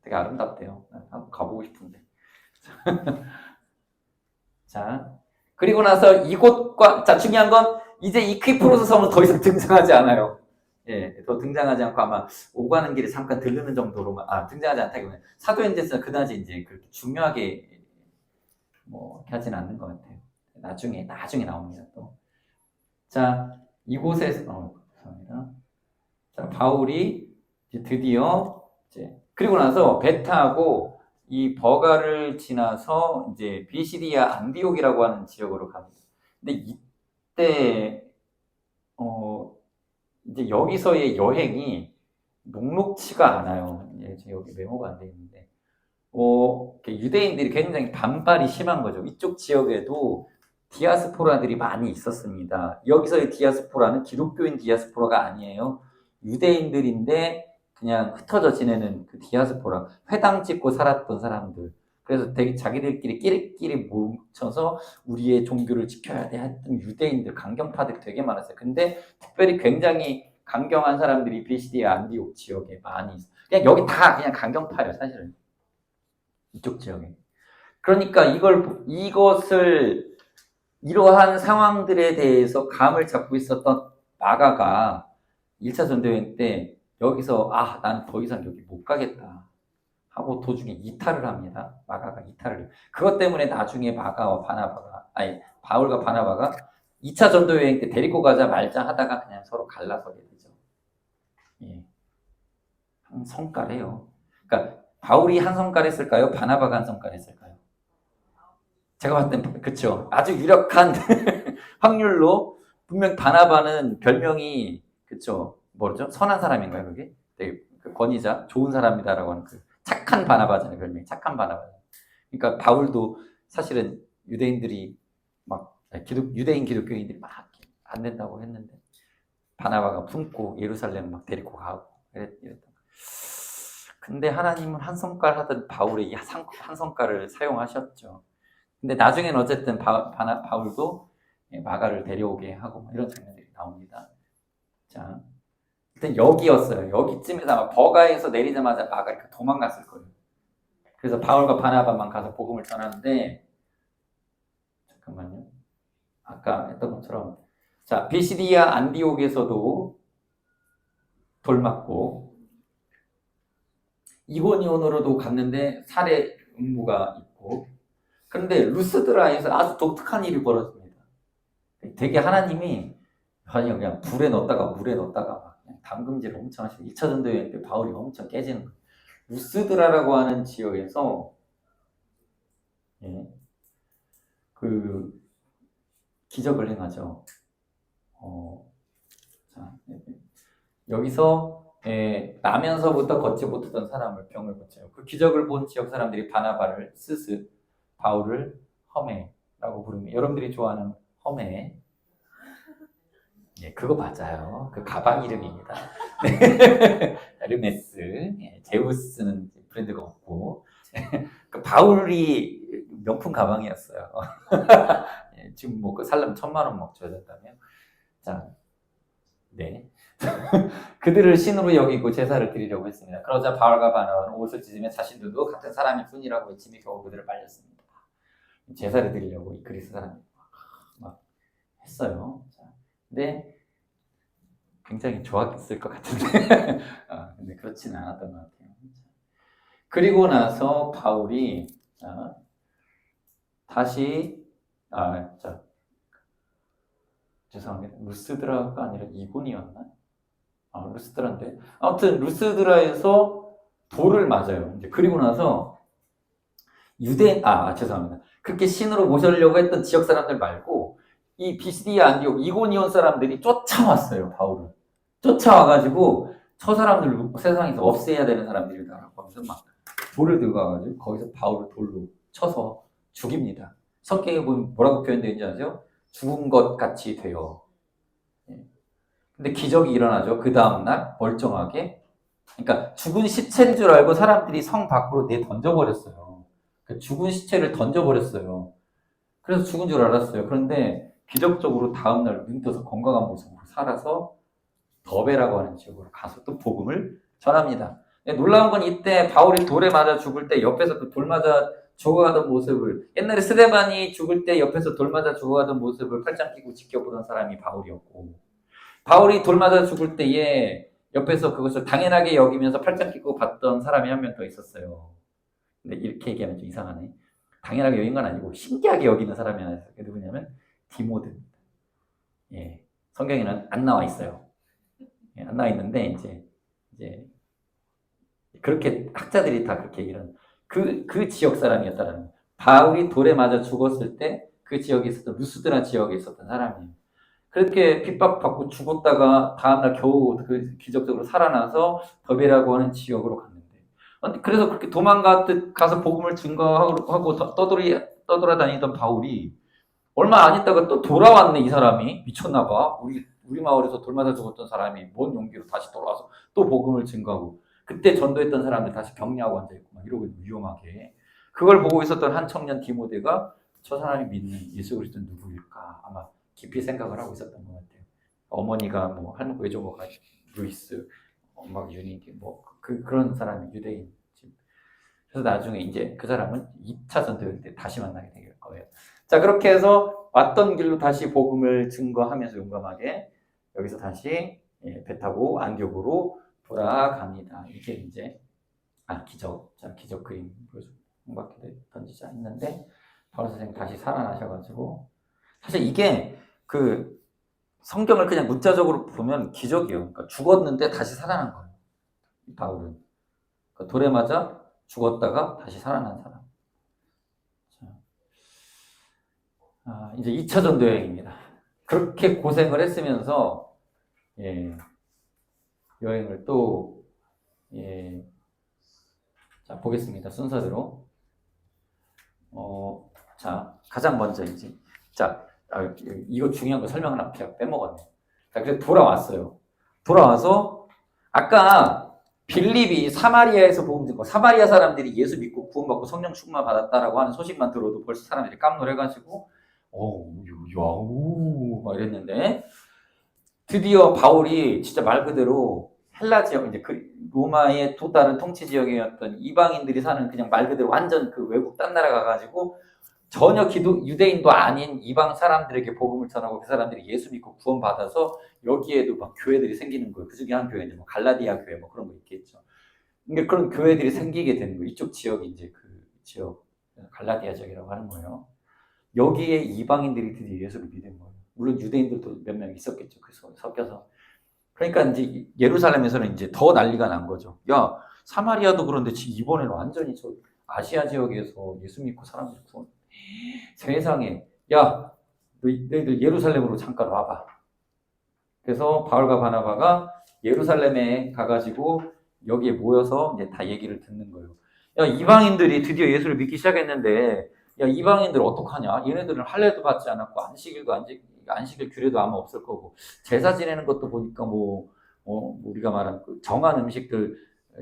되게 아름답대요. 한번 가보고 싶은데. 자, 그리고 나서 이곳과, 자, 중요한 건 이제 이 퀴프로스 섬은 더 이상 등장하지 않아요. 예, 더 등장하지 않고 아마 오가는 길에 잠깐 들르는 정도로만, 등장하지 않다기보다는 사도행전에서 그다지 이제 그렇게 중요하게 뭐, 이렇게 하진 않는 것 같아요. 나중에 나옵니다, 또. 자, 이곳에서, 감사합니다. 자, 바울이 이제 드디어, 그리고 나서 배 타고 이 버가를 지나서 이제 비시디아 안디옥이라고 하는 지역으로 갑니다. 근데 이때, 이제 여기서의 여행이 녹록치가 않아요. 여기 메모가 안 돼 있는데. 유대인들이 굉장히 반발이 심한 거죠. 이쪽 지역에도 디아스포라들이 많이 있었습니다. 여기서의 디아스포라는 기독교인 디아스포라가 아니에요. 유대인들인데 그냥 흩어져 지내는 그 디아스포라, 회당 짓고 살았던 사람들. 그래서 되게 자기들끼리 끼리끼리 뭉쳐서 우리의 종교를 지켜야 돼 했던 유대인들, 강경파들이 되게 많았어요. 근데 특별히 굉장히 강경한 사람들이 비시디아 안디옥 지역에 많이 있어요. 그냥 여기 다 그냥 강경파예요, 사실은. 이쪽 지역에. 그러니까 이것을 이러한 상황들에 대해서 감을 잡고 있었던 마가가 1차 전도여행 때 여기서 나는 더 이상 여기 못 가겠다 하고 도중에 이탈을 합니다. 마가가 이탈을 해요. 그것 때문에 나중에 바울과 바나바가 2차 전도여행 때 데리고 가자 말자 하다가 그냥 서로 갈라서게 되죠. 예. 한 성깔해요. 그러니까 바울이 한 성깔 했을까요? 바나바가 한 성깔 했을까요? 제가 봤을 땐 그쵸. 아주 유력한 확률로 분명 바나바는 별명이 그쵸. 뭐죠? 선한 사람인가요, 그게? 되게 권위자, 좋은 사람이다라고 하는 그 착한 바나바잖아요, 별명이. 착한 바나바. 그러니까 바울도 사실은 유대인들이 유대인 기독교인들이 막 안 된다고 했는데 바나바가 품고 예루살렘 막 데리고 가고 이랬다. 근데 하나님은 한 성깔 하던 바울의 한 성깔을 사용하셨죠. 근데 나중에는 어쨌든 바울도 마가를 데려오게 하고 이런 장면들이 나옵니다. 자, 일단 여기였어요. 여기쯤에서 아마 버가에서 내리자마자 마가 이렇게 도망갔을 거예요. 그래서 바울과 바나바만 가서 복음을 전하는데, 잠깐만요. 아까 했던 것처럼, 자, 비시디아 안디옥에서도 돌 맞고, 이고니온으로도 갔는데 살해 음모가 있고, 그런데 루스드라에서 아주 독특한 일이 벌어집니다. 되게 하나님이 그냥 불에 넣었다가 물에 넣었다가 그냥 담금질을 엄청 하시고 2차 전도여행 때 바울이 엄청 깨지는 거예요. 루스드라라고 하는 지역에서 그 기적을 행하죠. 자, 여기서 나면서부터 걷지 못하던 사람을 병을 고쳐요. 그 기적을 본 지역 사람들이 바나바를 스스, 바울을 허메라고 부릅니다. 여러분들이 좋아하는 허메. 그거 맞아요. 그 가방 이름입니다. 에르메스, 제우스는 브랜드가 없고, 그 바울이 명품 가방이었어요. 지금 뭐 그 살려면 1,000만 원 막 줘야 된다며. 자, 네. 그들을 신으로 여기고 제사를 드리려고 했습니다. 그러자 바울과 바나바는 옷을 찢으며 자신들도 같은 사람일 뿐이라고 외치며 겨우 그들을 빨렸습니다. 제사를 드리려고 이 그리스 사람이 막 했어요. 근데 굉장히 좋았을 것 같은데 근데 그렇지는 않았던 것 같아요. 그리고 나서 바울이 다시 죄송합니다. 루스드라가 아니라 이고니였나? 루스드라인데 아무튼 루스드라에서 돌을 맞아요. 이제 그리고 나서 죄송합니다. 그렇게 신으로 모시려고 했던 지역 사람들 말고 이 비시디아 안디옥 이고니온 사람들이 쫓아왔어요. 바울을 쫓아와가지고 저 사람들 세상에서 없애야 되는 사람들이다라고 하면서 막 돌을 들고 와가지고 거기서 바울을 돌로 쳐서 죽입니다. 성경에 보면 뭐라고 표현되어 있는지 아세요? 죽은 것 같이 돼요. 근데 기적이 일어나죠. 그 다음날 멀쩡하게. 그러니까 죽은 시체인 줄 알고 사람들이 성 밖으로 던져버렸어요. 그러니까 죽은 시체를 던져버렸어요. 그래서 죽은 줄 알았어요. 그런데 기적적으로 다음날 눈 떠서 건강한 모습으로 살아서 더베라고 하는 지역으로 가서 또 복음을 전합니다. 놀라운 건 이때 바울이 돌에 맞아 죽을 때 옆에서 그 돌 맞아 죽어가던 모습을, 옛날에 스데반이 죽을 때 옆에서 돌 맞아 죽어가던 모습을 팔짱 끼고 지켜보던 사람이 바울이었고, 바울이 돌 맞아 죽을 때에 옆에서 그것을 당연하게 여기면서 팔짱 끼고 봤던 사람이 한 명 더 있었어요. 근데 이렇게 얘기하면 좀 이상하네. 당연하게 여긴 건 아니고 신기하게 여기는 사람이 하나 있어요. 그게 누구냐면 디모데입니다. 예, 성경에는 안 나와 있어요. 예, 안 나와 있는데 이제 그렇게 학자들이 다 그렇게 얘기를 하는 그 지역 사람이었다라는 거예요. 바울이 돌에 맞아 죽었을 때 그 지역에 있었던 루스드라 지역에 있었던 사람이에요. 그렇게 핍박받고 죽었다가 다음날 겨우 그 기적적으로 살아나서 더베라고 하는 지역으로 갔는데, 그래서 그렇게 도망가듯 가서 복음을 증거하고 떠돌아다니던 바울이 얼마 안 있다가 또 돌아왔네. 이 사람이 미쳤나봐. 우리 마을에서 돌 맞아 죽었던 사람이 뭔 용기로 다시 돌아와서 또 복음을 증거하고, 그때 전도했던 사람들 다시 격려하고 앉아있고 막 이러고 위험하게. 그걸 보고 있었던 한 청년 디모데가 저 사람이 믿는 예수 그리스도는 누구일까 아마 깊이 생각을 하고 있었던 것 같아요. 어머니가 뭐 할머니 외조모가 루이스, 엄마가 유니디 그런 사람이 유대인. 그래서 나중에 이제 그 사람은 2차 전도회 때 다시 만나게 될 거예요. 자, 그렇게 해서 왔던 길로 다시 복음을 증거하면서 용감하게 여기서 다시 배 타고 안디옥으로 돌아갑니다. 이게 이제 기적. 자, 기적 그림 보여주고 홍박기도 던지자 했는데 바울 선생님 다시 살아나셔가지고, 사실 이게 그 성경을 그냥 문자적으로 보면 기적이에요. 그러니까 죽었는데 다시 살아난 거예요. 바울은 그러니까 돌에 맞아 죽었다가 다시 살아난 사람. 이제 2차 전도 여행입니다. 그렇게 고생을 했으면서 여행을 또 자, 보겠습니다. 순서대로. 자, 가장 먼저 이제 이거 중요한 거 설명을 하나 빼먹었네. 자, 그래서 돌아왔어요. 돌아와서 아까 빌립이 사마리아에서 복음 듣고 사마리아 사람들이 예수 믿고 구원받고 성령 충만 받았다라고 하는 소식만 들어도 벌써 사람들이 깜놀해가지고 야우 막 이랬는데, 드디어 바울이 진짜 말 그대로 헬라 지역, 이제 로마의 또 다른 통치 지역이었던 이방인들이 사는 그냥 말 그대로 완전 그 외국 딴 나라 가가지고 전혀 유대인도 아닌 이방 사람들에게 복음을 전하고 그 사람들이 예수 믿고 구원받아서 여기에도 막 교회들이 생기는 거예요. 그 중에 한 교회는 뭐 갈라디아 교회 뭐 그런 거 있겠죠. 근데 그런 교회들이 생기게 되는 거예요. 이쪽 지역이 이제 그 지역 갈라디아 지역이라고 하는 거예요. 여기에 이방인들이 드디어 예수를 믿은 거예요. 물론 유대인들도 몇 명 있었겠죠. 그 섞여서. 그러니까 이제 예루살렘에서는 이제 더 난리가 난 거죠. 야, 사마리아도 그런데 이번에는 완전히 저 아시아 지역에서 예수 믿고 사람들이 구원. 세상에, 야, 너희들 예루살렘으로 잠깐 와봐. 그래서 바울과 바나바가 예루살렘에 가가지고 여기에 모여서 이제 다 얘기를 듣는 거예요. 야, 이방인들이 드디어 예수를 믿기 시작했는데, 야, 이방인들 어떡하냐? 얘네들은 할례도 받지 않았고 안식일 규례도 아마 없을 거고, 제사 지내는 것도 보니까 우리가 말한 그 정한 음식들,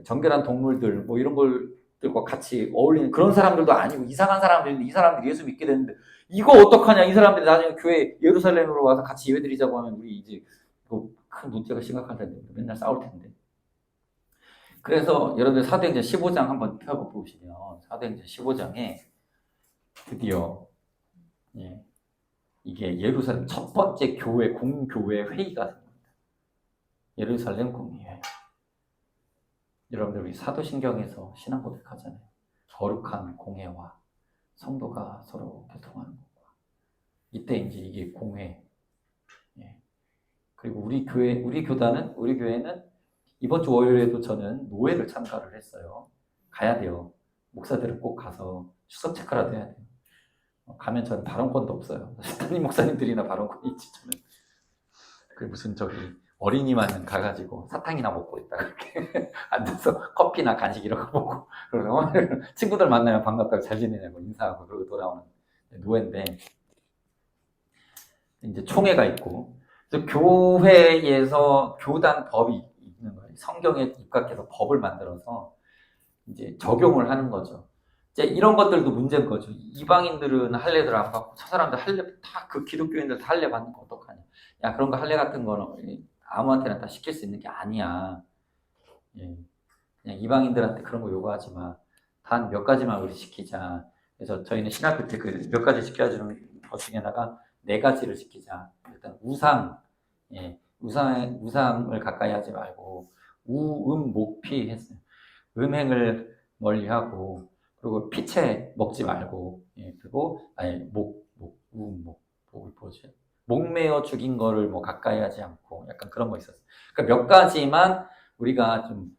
정결한 동물들 뭐 이런 걸들과 같이 어울리는 그런 사람들도 아니고 이상한 사람들인데 이 사람들이 예수 믿게 됐는데 이거 어떡하냐? 이 사람들이 나중에 교회 예루살렘으로 와서 같이 예배드리자고 하면 우리 이제 큰 문제가 심각할 텐데 맨날 싸울 텐데. 그래서 여러분들 사도행전 15장 한번 펴보시면 사도행전 15장에 드디어 이게 예루살렘 첫 번째 공교회 회의가 생깁니다. 예루살렘 공의회. 여러분들 우리 사도신경에서 신앙 고백하잖아요. 거룩한 공회와 성도가 서로 교통하는 것과 이때 이제 이게 공회. 그리고 우리 교회는 이번 주 월요일에도 저는 노회를 참가를 했어요. 가야 돼요. 목사들은 꼭 가서 추석 체크라도 해야 돼요. 가면 저는 발언권도 없어요. 담임 목사님들이나 발언권이 있지 저는. 그 무슨 어린이만 가가지고 사탕이나 먹고 있다가 이렇게 앉아서 커피나 간식 이런 거 먹고 그러고 친구들 만나면 반갑다고 잘 지내냐고 인사하고 그러고 돌아오는 노회인데, 이제 총회가 있고 그래서 교회에서 교단 법이 있는 거예요. 성경에 입각해서 법을 만들어서 이제 적용을 하는 거죠. 이제 이런 것들도 문제인 거죠. 이방인들은 할례를 안 받고 저 사람들 할례 다 그 기독교인들 다 할례 받는 거 어떡하냐? 야, 그런 거 할례 같은 거는 아무한테나 다 시킬 수 있는 게 아니야. 그냥 이방인들한테 그런 거 요구하지 마. 단 몇 가지만 우리 시키자. 그래서 저희는 신학교 때 그 몇 가지 지켜주는 것 중에 하나가 네 가지를 지키자. 일단 우상을 가까이 하지 말고 목피 했어요. 음행을 멀리하고 그리고 피채 먹지 말고 그리고 목이 뭐지? 목매어 죽인 거를 뭐 가까이 하지 않고 약간 그런 거 있었어요. 그러니까 몇 가지만 우리가 좀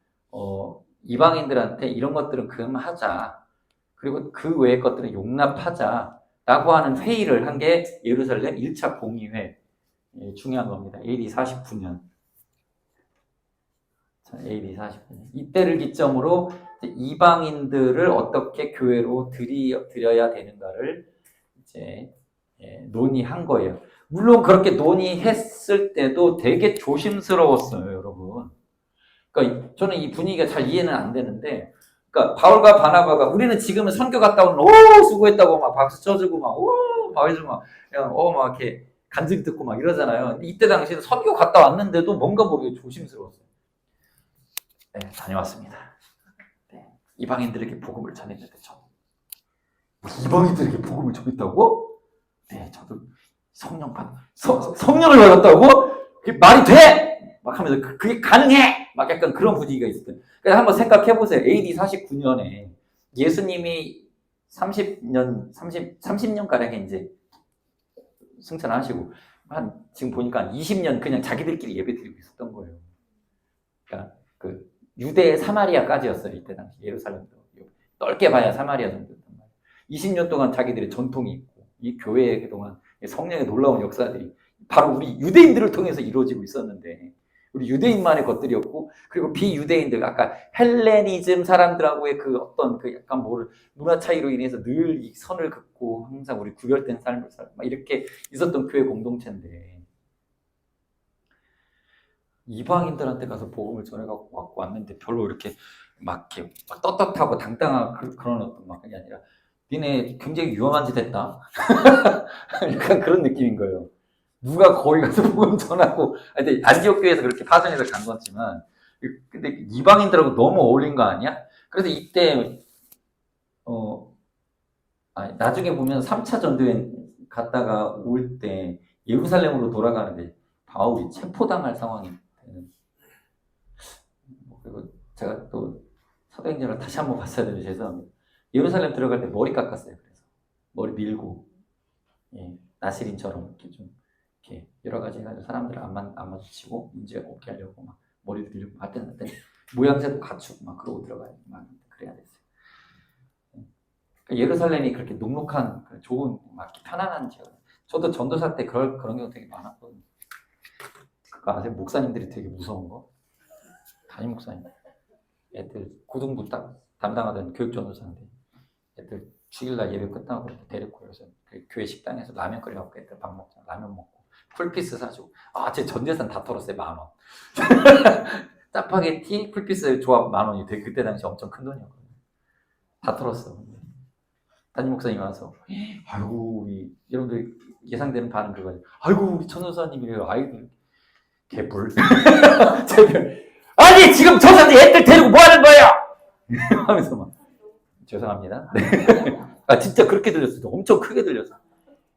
이방인들한테 이런 것들은 금하자. 그리고 그 외의 것들은 용납하자라고 하는 회의를 한 게 예루살렘 1차 공의회. 중요한 겁니다. AD 49년. AD 49년. 이때를 기점으로 이방인들을 어떻게 교회로 들여야 되는가를 이제 논의한 거예요. 물론 그렇게 논의했을 때도 되게 조심스러웠어요, 여러분. 그러니까 저는 이 분위기가 잘 이해는 안 되는데, 그러니까 바울과 바나바가 우리는 지금은 선교 갔다 오면 수고했다고 막 박수 쳐주고 막 해주고 막 그냥 막 이렇게 간증 듣고 막 이러잖아요. 이때 당시에는 선교 갔다 왔는데도 뭔가 모르게 조심스러웠어요. 네, 다녀왔습니다. 네, 이방인들에게 복음을 전했는데 이방인들에게 복음을 전했다고? 네, 저도 성령을 받았다고? 그게 말이 돼! 막 하면서 그게 가능해! 막 약간 그런 분위기가 있었어요. 그래서 한번 생각해 보세요. AD 49년에 예수님이 30년가량에 이제 승천하시고 지금 보니까 20년 그냥 자기들끼리 예배 드리고 있었던 거예요. 그러니까 그 유대 사마리아까지였어요. 이때 당시 예루살렘도 넓게 봐야 사마리아 정도였단 말이에요. 20년 동안 자기들의 전통이 있고 이 교회에 그동안 성령의 놀라운 역사들이 바로 우리 유대인들을 통해서 이루어지고 있었는데 우리 유대인만의 것들이었고 그리고 비유대인들 아까 헬레니즘 사람들하고의 그 어떤 그 약간 문화 차이로 인해서 늘 이 선을 긋고 항상 우리 구별된 삶을 살고 막 이렇게 있었던 교회 공동체인데 이방인들한테 가서 복음을 전해갖고 왔는데 별로 이렇게 막 떳떳하고 당당한 그런 어떤 막 그게 아니라 니네 굉장히 위험한 짓 했다. 약간 그런 느낌인 거예요. 누가 거기 가서 복음 전하고, 안디옥 교회에서 그렇게 파송해서 간 거지만, 근데 이방인들하고 너무 어울린 거 아니야? 그래서 이때, 나중에 보면 3차 전도에 갔다가 올 때 예루살렘으로 돌아가는데 바울이 체포당할 상황이 되는. 그리고 제가 또 사도행전을 다시 한번 봤어야 되는데 죄송합니다. 예루살렘 들어갈 때 머리 깎았어요. 그래서 머리 밀고, 나시린처럼 이렇게 좀 이렇게 여러 가지 해가지고 사람들을 안 마주치고 문제 없게 하려고 막 머리 들려고 하여튼 모양새도 갖추고 막 그러고 들어가야 막 그래야 됐어요. 그러니까 예루살렘이 그렇게 넉넉한 좋은 막 편안한 지역. 저도 전도사 때 그런 경우 되게 많았거든요. 그거 아세요? 목사님들이 되게 무서운 거. 담임 목사님. 애들 고등부 딱 담당하던 교육 전도사인데 애들 주일날 예배 끝나고 데리고 그래서 그 교회 식당에서 라면 끓여갖고 애들 밥 먹자. 라면 먹고 풀피스 사주고 제 전 재산 다 털었어요. 10,000원. 짜파게티 풀피스 조합 10,000원이 되게 그때 당시 엄청 큰 돈이었거든요. 다 털었어. 담임 목사님 와서 아이고 우리 여러분들 예상되는 반응 그거예요. 아이고 우리 전도사님이래요. 아이고 개뿔. 아니 지금 저 사람들 애들 데리고 뭐 하는 거예요? 하면서 막 죄송합니다. 네. 진짜 그렇게 들렸어요. 엄청 크게 들렸어.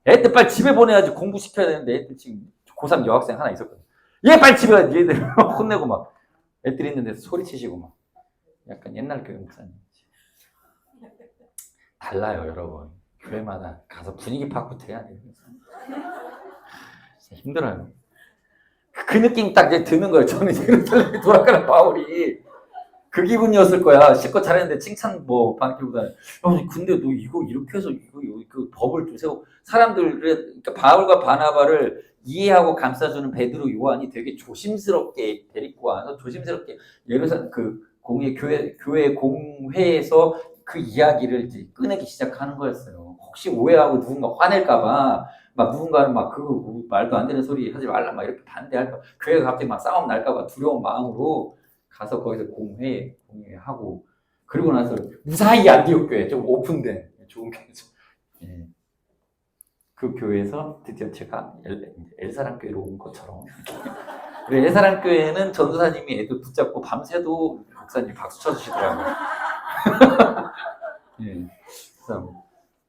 애들 빨리 집에 보내야지 공부시켜야 되는데 애들 지금 고3 여학생 하나 있었거든. 얘 빨리 집에 가야지. 얘들 혼내고 막 애들 있는 데서 소리치시고 막 약간 옛날 교회 목사님. 달라요 여러분. 교회마다 가서 분위기 파고 돼야 돼요. 진짜 힘들어요. 그 느낌 딱 이제 드는 거예요. 저는 예루살렘에 돌아가는 바울이 그 기분이었을 거야. 실컷 잘했는데 칭찬 받기보다는 근데 너 이거 이렇게 해서 그 법을 좀 세워 사람들 그러니까 바울과 바나바를 이해하고 감싸주는 베드로 요한이 되게 조심스럽게 데리고 와서 조심스럽게 예루살렘 그 교회 공회에서 그 이야기를 이제 꺼내기 시작하는 거였어요. 혹시 오해하고 누군가 화낼까봐 막 누군가는 막 그거 말도 안 되는 소리 하지 말라 막 이렇게 반대할까 교회가 갑자기 막 싸움 날까봐 두려운 마음으로 가서 거기서 공회하고 그리고 나서 무사히 안디옥 교회 좀 오픈된 좋은 교회죠. 예. 그 교회에서 드디어 제가 엘사랑 교회로 온 것처럼 엘사랑 교회는 전도사님이 애들 붙잡고 밤새도 목사님이 박수 쳐주시더라고요. 예. 그래서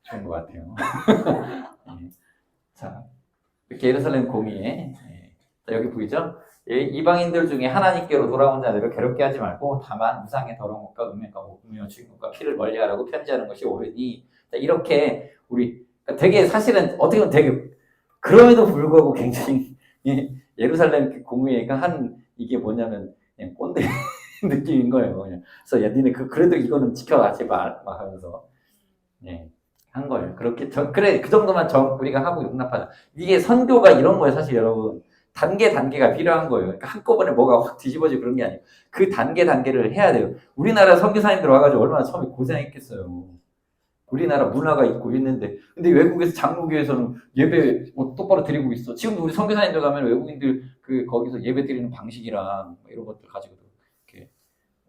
좋은 것 같아요. 예. 자, 이렇게 예루살렘 공의에 자, 여기 보이죠? 이방인들 중에 하나님께로 돌아온 자들을 괴롭게 하지 말고 다만 우상의 더러운 것과 음행과 목매어 죽인 것과 피를 멀리하라고 편지하는 것이 옳으니 자, 이렇게 우리 되게 사실은 어떻게 보면 되게 그럼에도 불구하고 굉장히 예루살렘 공의회가 한 이게 뭐냐면 그냥 꼰대 느낌인 거예요. 그냥. 그래서 야 니네 그래도 이거는 지켜라 제발 막 하면서 한 거예요. 그렇게 그래 그 정도만 우리가 하고 용납하자. 이게 선교가 이런 거예요, 사실 여러분. 단계가 필요한 거예요. 그러니까 한꺼번에 뭐가 확 뒤집어지고 그런 게 아니고 그 단계를 해야 돼요. 우리나라 선교사님들 와가지고 얼마나 처음에 고생했겠어요. 우리나라 문화가 있고 있는데 근데 외국에서 장로교에서는 예배 똑바로 드리고 있어. 지금도 우리 선교사님들 가면 외국인들 거기서 예배 드리는 방식이랑 이런 것들 가지고 이렇게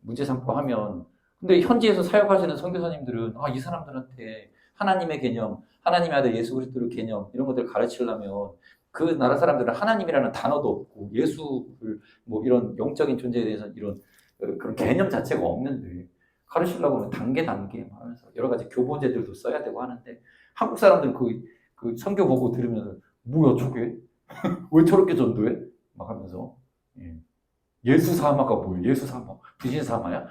문제 삼고 하면 근데 현지에서 사역하시는 선교사님들은 이 사람들한테 하나님의 개념, 하나님의 아들 예수 그리스도의 개념 이런 것들을 가르치려면 그 나라 사람들은 하나님이라는 단어도 없고 예수를 뭐 이런 영적인 존재에 대해서 이런 그런 개념 자체가 없는데 가르치려고 하면 단계 하면서 여러 가지 교보제들도 써야 되고 하는데 한국 사람들은 그 선교 보고 들으면서 뭐야 저게 왜 저렇게 전도해? 막 하면서 예수 사마가 뭐예요? 예수 사마 부신 사마야?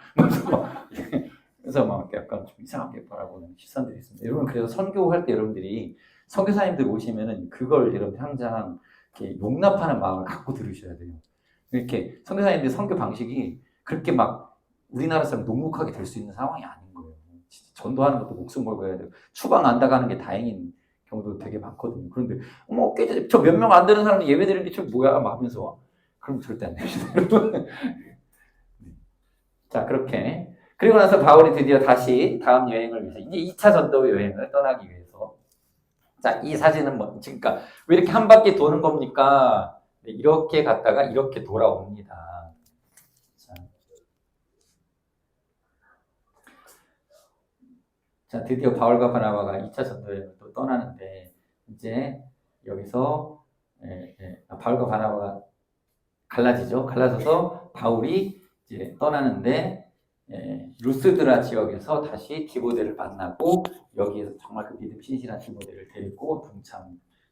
그래서 막 약간 좀 이상하게 바라보는 시선들이 있습니다. 여러분 그래서 선교할 때 여러분들이 선교사님들 오시면은 그걸 여러분 항상 이렇게 용납하는 마음을 갖고 들으셔야 돼요. 이렇게 선교사님들 선교 방식이 그렇게 막 우리나라 사람 녹록하게 될 수 있는 상황이 아닌 거예요. 전도하는 것도 목숨 걸고 해야 되고 추방 안 당하는 게 다행인 경우도 되게 많거든요. 그런데 어머 저 몇 명 안 되는 사람이 예배 드리는 게 저 뭐야 막 하면서 그럼 절대 안 됩니다. 여러분. 자 그렇게 그리고 나서 바울이 드디어 다시 다음 여행을 위해서 이제 2차 전도 여행을 떠나기 위해서 자, 이 사진은 뭐 그러니까 왜 이렇게 한 바퀴 도는 겁니까? 이렇게 갔다가 이렇게 돌아옵니다. 자, 드디어 바울과 바나바가 2차 전도 여행을 또 떠나는데 이제 여기서 바울과 바나바가 갈라지죠. 갈라져서 바울이 이제 떠나는데 루스드라 지역에서 다시 디모데를 만나고 여기에서 정말 그 믿음 신실한 디모데를 데리고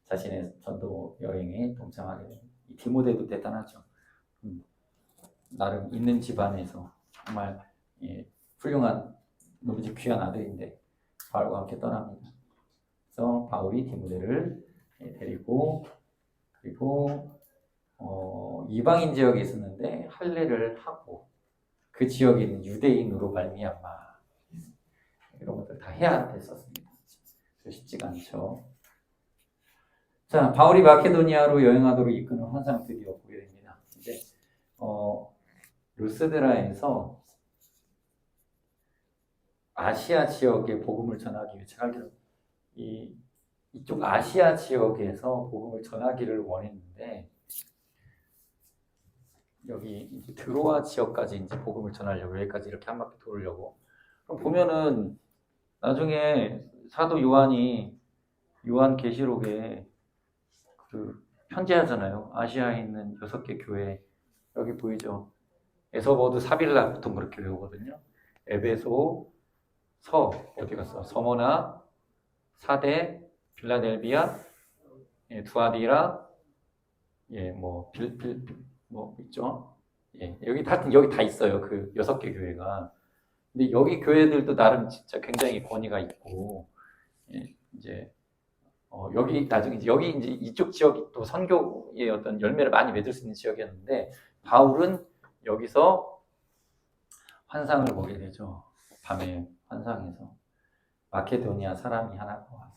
자신의 전도 여행에 동참하게 됩니다. 이 디모데도 대단하죠. 나름 있는 집안에서 정말 훌륭한 너무 귀한 아들인데 바울과 함께 떠납니다. 그래서 바울이 디모데를 데리고 그리고 이방인 지역에 있었는데 할례를 하고 그 지역에 있는 유대인으로 말미암아 이런 것들 다 해야 됐었습니다. 쉽지가 않죠. 자, 바울이 마케도니아로 여행하도록 이끄는 환상을 드디어 보게 됩니다. 이제 루스드라에서 아시아 지역에 복음을 전하기 위해 제가 알기로 이쪽 아시아 지역에서 복음을 전하기를 원했는데 여기 이제 드로아 지역까지 이제 복음을 전하려고 여기까지 이렇게 한 바퀴 돌으려고. 그럼 보면은 나중에 사도 요한이 요한계시록에 그 편지하잖아요. 아시아에 있는 6개 교회 여기 보이죠? 에서버드 사빌라 보통 그렇게 외우거든요. 에베소, 어디 갔어? 서머나, 사대, 빌라델비아, 두아디라, 뭐 있죠? 여기 다 있어요. 그 6개 교회가. 근데 여기 교회들도 나름 진짜 굉장히 권위가 있고, 이제 여기 나중에 여기 이제 이쪽 지역이 또 선교의 어떤 열매를 많이 맺을 수 있는 지역이었는데 바울은 여기서 환상을 보게 되죠. 밤에 환상에서 마케도니아 사람이 하나가 와서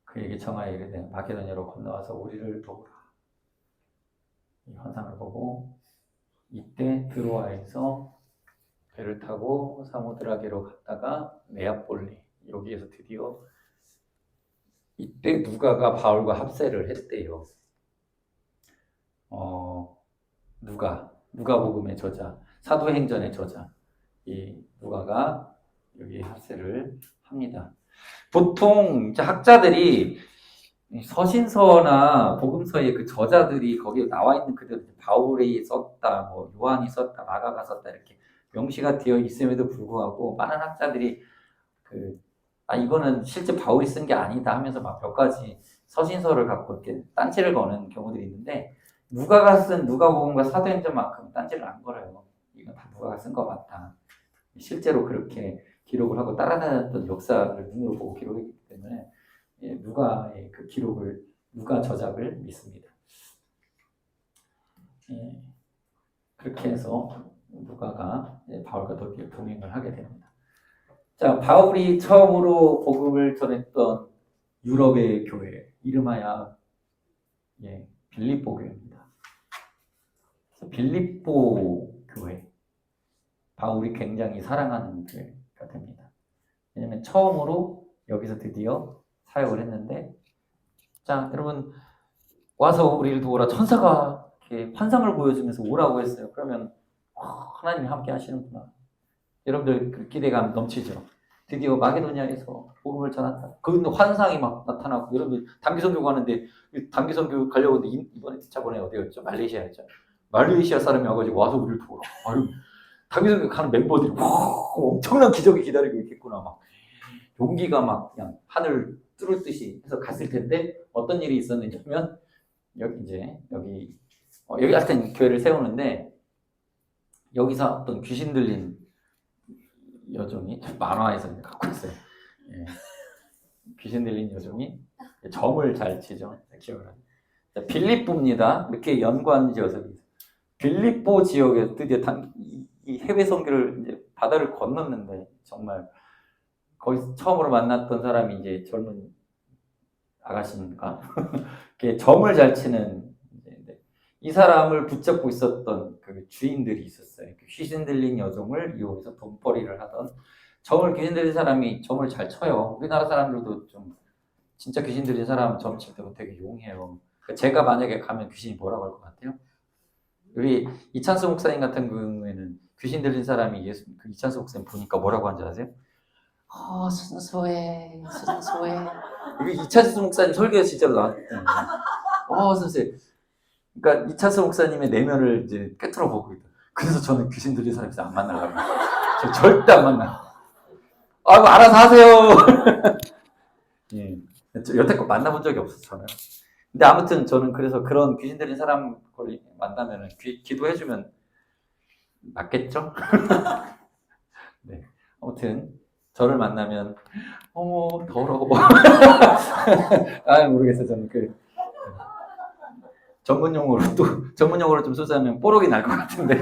그에게 청하여 이르되 마케도니아로 건너와서 우리를 도우라. 이 환상을 보고 이때 드로아에서 배를 타고 사모드라게로 갔다가 네아폴리 여기에서 드디어 이때 누가가 바울과 합세를 했대요. 누가복음의 저자, 사도행전의 저자 이 누가가 여기 합세를 합니다. 보통 학자들이 서신서나 복음서의 그 저자들이 거기에 나와 있는 그대로 바울이 썼다, 뭐 요한이 썼다, 마가가 썼다 이렇게 명시가 되어 있음에도 불구하고 많은 학자들이 그 이거는 실제 바울이 쓴 게 아니다 하면서 막 몇 가지 서신서를 갖고 이렇게 딴지를 거는 경우들이 있는데, 누가가 쓴 누가복음과 사도행전만큼 딴지를 안 걸어요. 이건 다 누가가 쓴 것 같다. 실제로 그렇게 기록을 하고 따라다녔던 역사를 눈으로 보고 기록했기 때문에 누가의 그 기록을, 누가 저작을 믿습니다. 그렇게 해서 누가가 바울과 동행을 하게 됩니다. 자, 바울이 처음으로 복음을 전했던 유럽의 교회, 이름하여 빌립보 교회입니다. 빌립보 교회, 바울이 굉장히 사랑하는 교회가 됩니다. 왜냐하면 처음으로 여기서 드디어 사역을 했는데, 자, 여러분 와서 우리를 도우라, 천사가 이렇게 환상을 보여주면서 오라고 했어요. 그러면 하나님이 함께 하시는구나. 여러분들 그 기대감 넘치죠. 드디어 마게도니아에서 복음을 전한다. 그 환상이 막 나타나고, 여러분들 단기 선교 가는데, 단기 선교 가려고 하는데 저번에 어디였죠? 말레이시아였죠. 말레이시아 사람이 와가지고 와서 우리를 도우라. 단기 선교 가는 멤버들이 엄청난 기적이 기다리고 있겠구나. 막 용기가 막 그냥 하늘 뚫을 듯이 해서 갔을 텐데, 어떤 일이 있었느냐면, 여기 하여튼 교회를 세우는데, 여기서 어떤 귀신 들린 여종이, 만화에서 갖고 있어요. 귀신 들린 여종이 점을 잘 치죠. 기억을 하죠. 빌립보입니다. 이렇게 연관 지어서 빌립보 지역에 드디어 이 해외 선교를 이제 바다를 건넜는데, 정말 거기서 처음으로 만났던 사람이 이제 젊은 아가씨인가? 점을 잘 치는, 이 사람을 붙잡고 있었던 그 주인들이 있었어요. 귀신 들린 여종을 이용해서 돈벌이를 하던, 귀신 들린 사람이 점을 잘 쳐요. 우리나라 사람들도 좀 진짜 귀신 들린 사람 점 칠 때 되게 용해요. 제가 만약에 가면 귀신이 뭐라고 할 것 같아요? 우리 이찬수 목사님 같은 경우에는 귀신 들린 사람이 그 이찬수 목사님 보니까 뭐라고 하는지 아세요? 순수해. 이게 이찬수 목사님 설교에서 진짜로 나왔거든요. 순수해. 그러니까 이찬수 목사님의 내면을 이제 꿰뚫어 보고 있다. 그래서 저는 귀신 들린 사람 안 만나려고. 저 절대 안 만나. 알아서 하세요. 여태껏 만나본 적이 없어요, 저는. 근데 아무튼 저는 그래서 그런 귀신 들린 사람 만나면 기도해주면 맞겠죠? 네. 아무튼 저를 만나면 더러워. 모르겠어요. 저는 전문용어로 좀 쓰자면 뽀록이 날 것 같은데.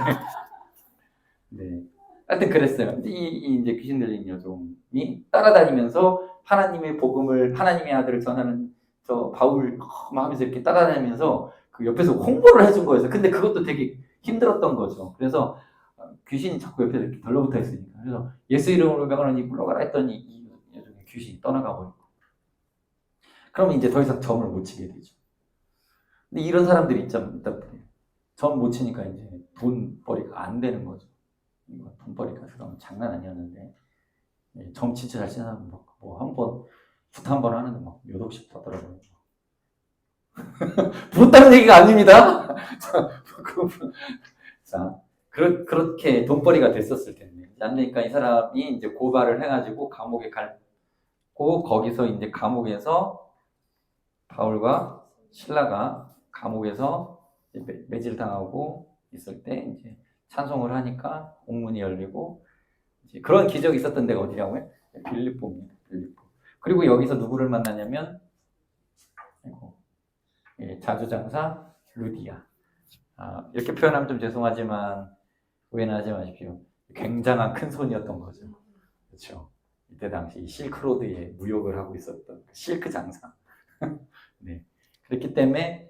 네. 하여튼 그랬어요. 이제 귀신 들린 여종이 따라다니면서 하나님의 복음을, 하나님의 아들을 전하는 저 바울 하면서 이렇게 따라다니면서 그 옆에서 홍보를 해준 거였어요. 근데 그것도 되게 힘들었던 거죠. 그래서 귀신이 자꾸 옆에 이렇게 덜러붙어 있으니까. 그래서 예수 이름으로 명하노니 물러가라 했더니 이 여종의 귀신이 떠나가 버리고. 그러면 이제 더 이상 점을 못 치게 되죠. 근데 이런 사람들이 있잖아요. 점 못 치니까 이제 돈벌이가 안 되는 거죠. 돈벌이가 그럼 장난 아니었는데, 점 진짜 잘 치는 사람 한 번, 굿 한 번 하는데 막 몇 억씩 받더라고요. 부럽다는 얘기가 아닙니다. 자, 그렇게 돈벌이가 됐었을 텐데. 안 되니까 이 사람이 이제 고발을 해가지고 감옥에 갔고, 거기서 이제 감옥에서 바울과 실라가 감옥에서 매질당하고 있을 때 이제 찬송을 하니까 옥문이 열리고, 이제 그런 기적이 있었던 데가 어디냐고요? 빌립보입니다. 빌립보. 그리고 여기서 누구를 만나냐면 자주장사 루디아. 이렇게 표현하면 좀 죄송하지만 오해는 하지 마십시오. 굉장한 큰 손이었던 거죠. 그렇죠. 이때 당시 실크로드에 무역을 하고 있었던 실크 장사. 네. 그렇기 때문에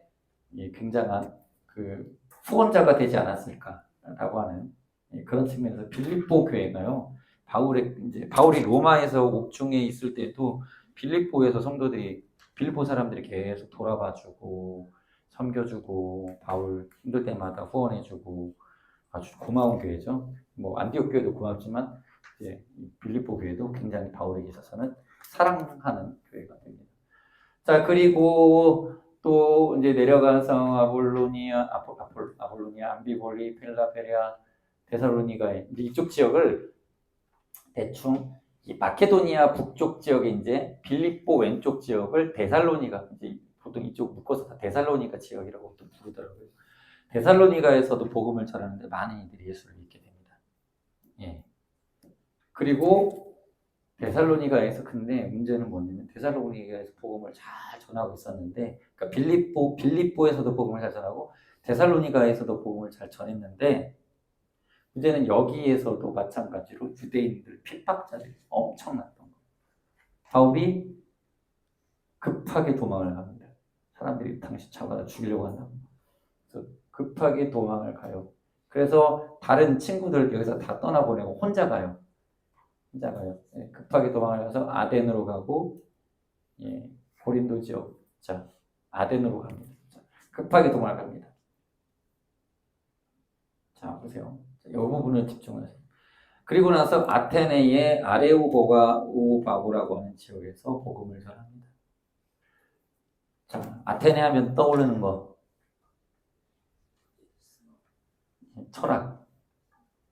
굉장한 그 후원자가 되지 않았을까라고 하는 그런 측면에서 빌립보 교회가요. 바울이 로마에서 옥중에 있을 때도 빌립보에서 빌립보 사람들이 계속 돌아봐주고 섬겨주고 바울 힘들 때마다 후원해주고 아주 고마운 교회죠. 안디옥 교회도 고맙지만 이제 빌립보 교회도 굉장히 바울에게 있어서는 사랑하는 교회가 됩니다. 자, 그리고 또 이제 내려가서 아볼로니아, 암비볼리, 펠라, 베레아, 데살로니가에 이쪽 지역을 대충 이 마케도니아 북쪽 지역에 이제 빌립보 왼쪽 지역을 데살로니가, 이제 보통 이쪽 묶어서 다 데살로니가 지역이라고 또 부르더라고요. 데살로니가에서도 복음을 전하는데 많은 이들이 예수를 믿게 됩니다. 예. 그리고 데살로니가에서, 근데 문제는 뭐냐면 데살로니가에서 복음을 잘 전하고 있었는데, 그러니까 빌립보에서도 복음을 잘 전하고 데살로니가에서도 복음을 잘 전했는데, 문제는 여기에서도 마찬가지로 유대인들 핍박자들이 엄청났던 거예요. 바울이 급하게 도망을 갑니다. 사람들이 당신 잡아다 죽이려고 한다고. 그래서 급하게 도망을 가요. 그래서 다른 친구들 여기서 다 떠나보내고 혼자 가요. 예, 급하게 도망을 가서 아덴으로 가고, 예, 고린도 지역, 자, 아덴으로 갑니다. 자, 급하게 도망을 갑니다. 자, 보세요. 이 부분을 집중하세요. 그리고 나서 아테네의 아레오바고라고 하는 지역에서 복음을 전합니다. 자, 아테네 하면 떠오르는 거, 철학,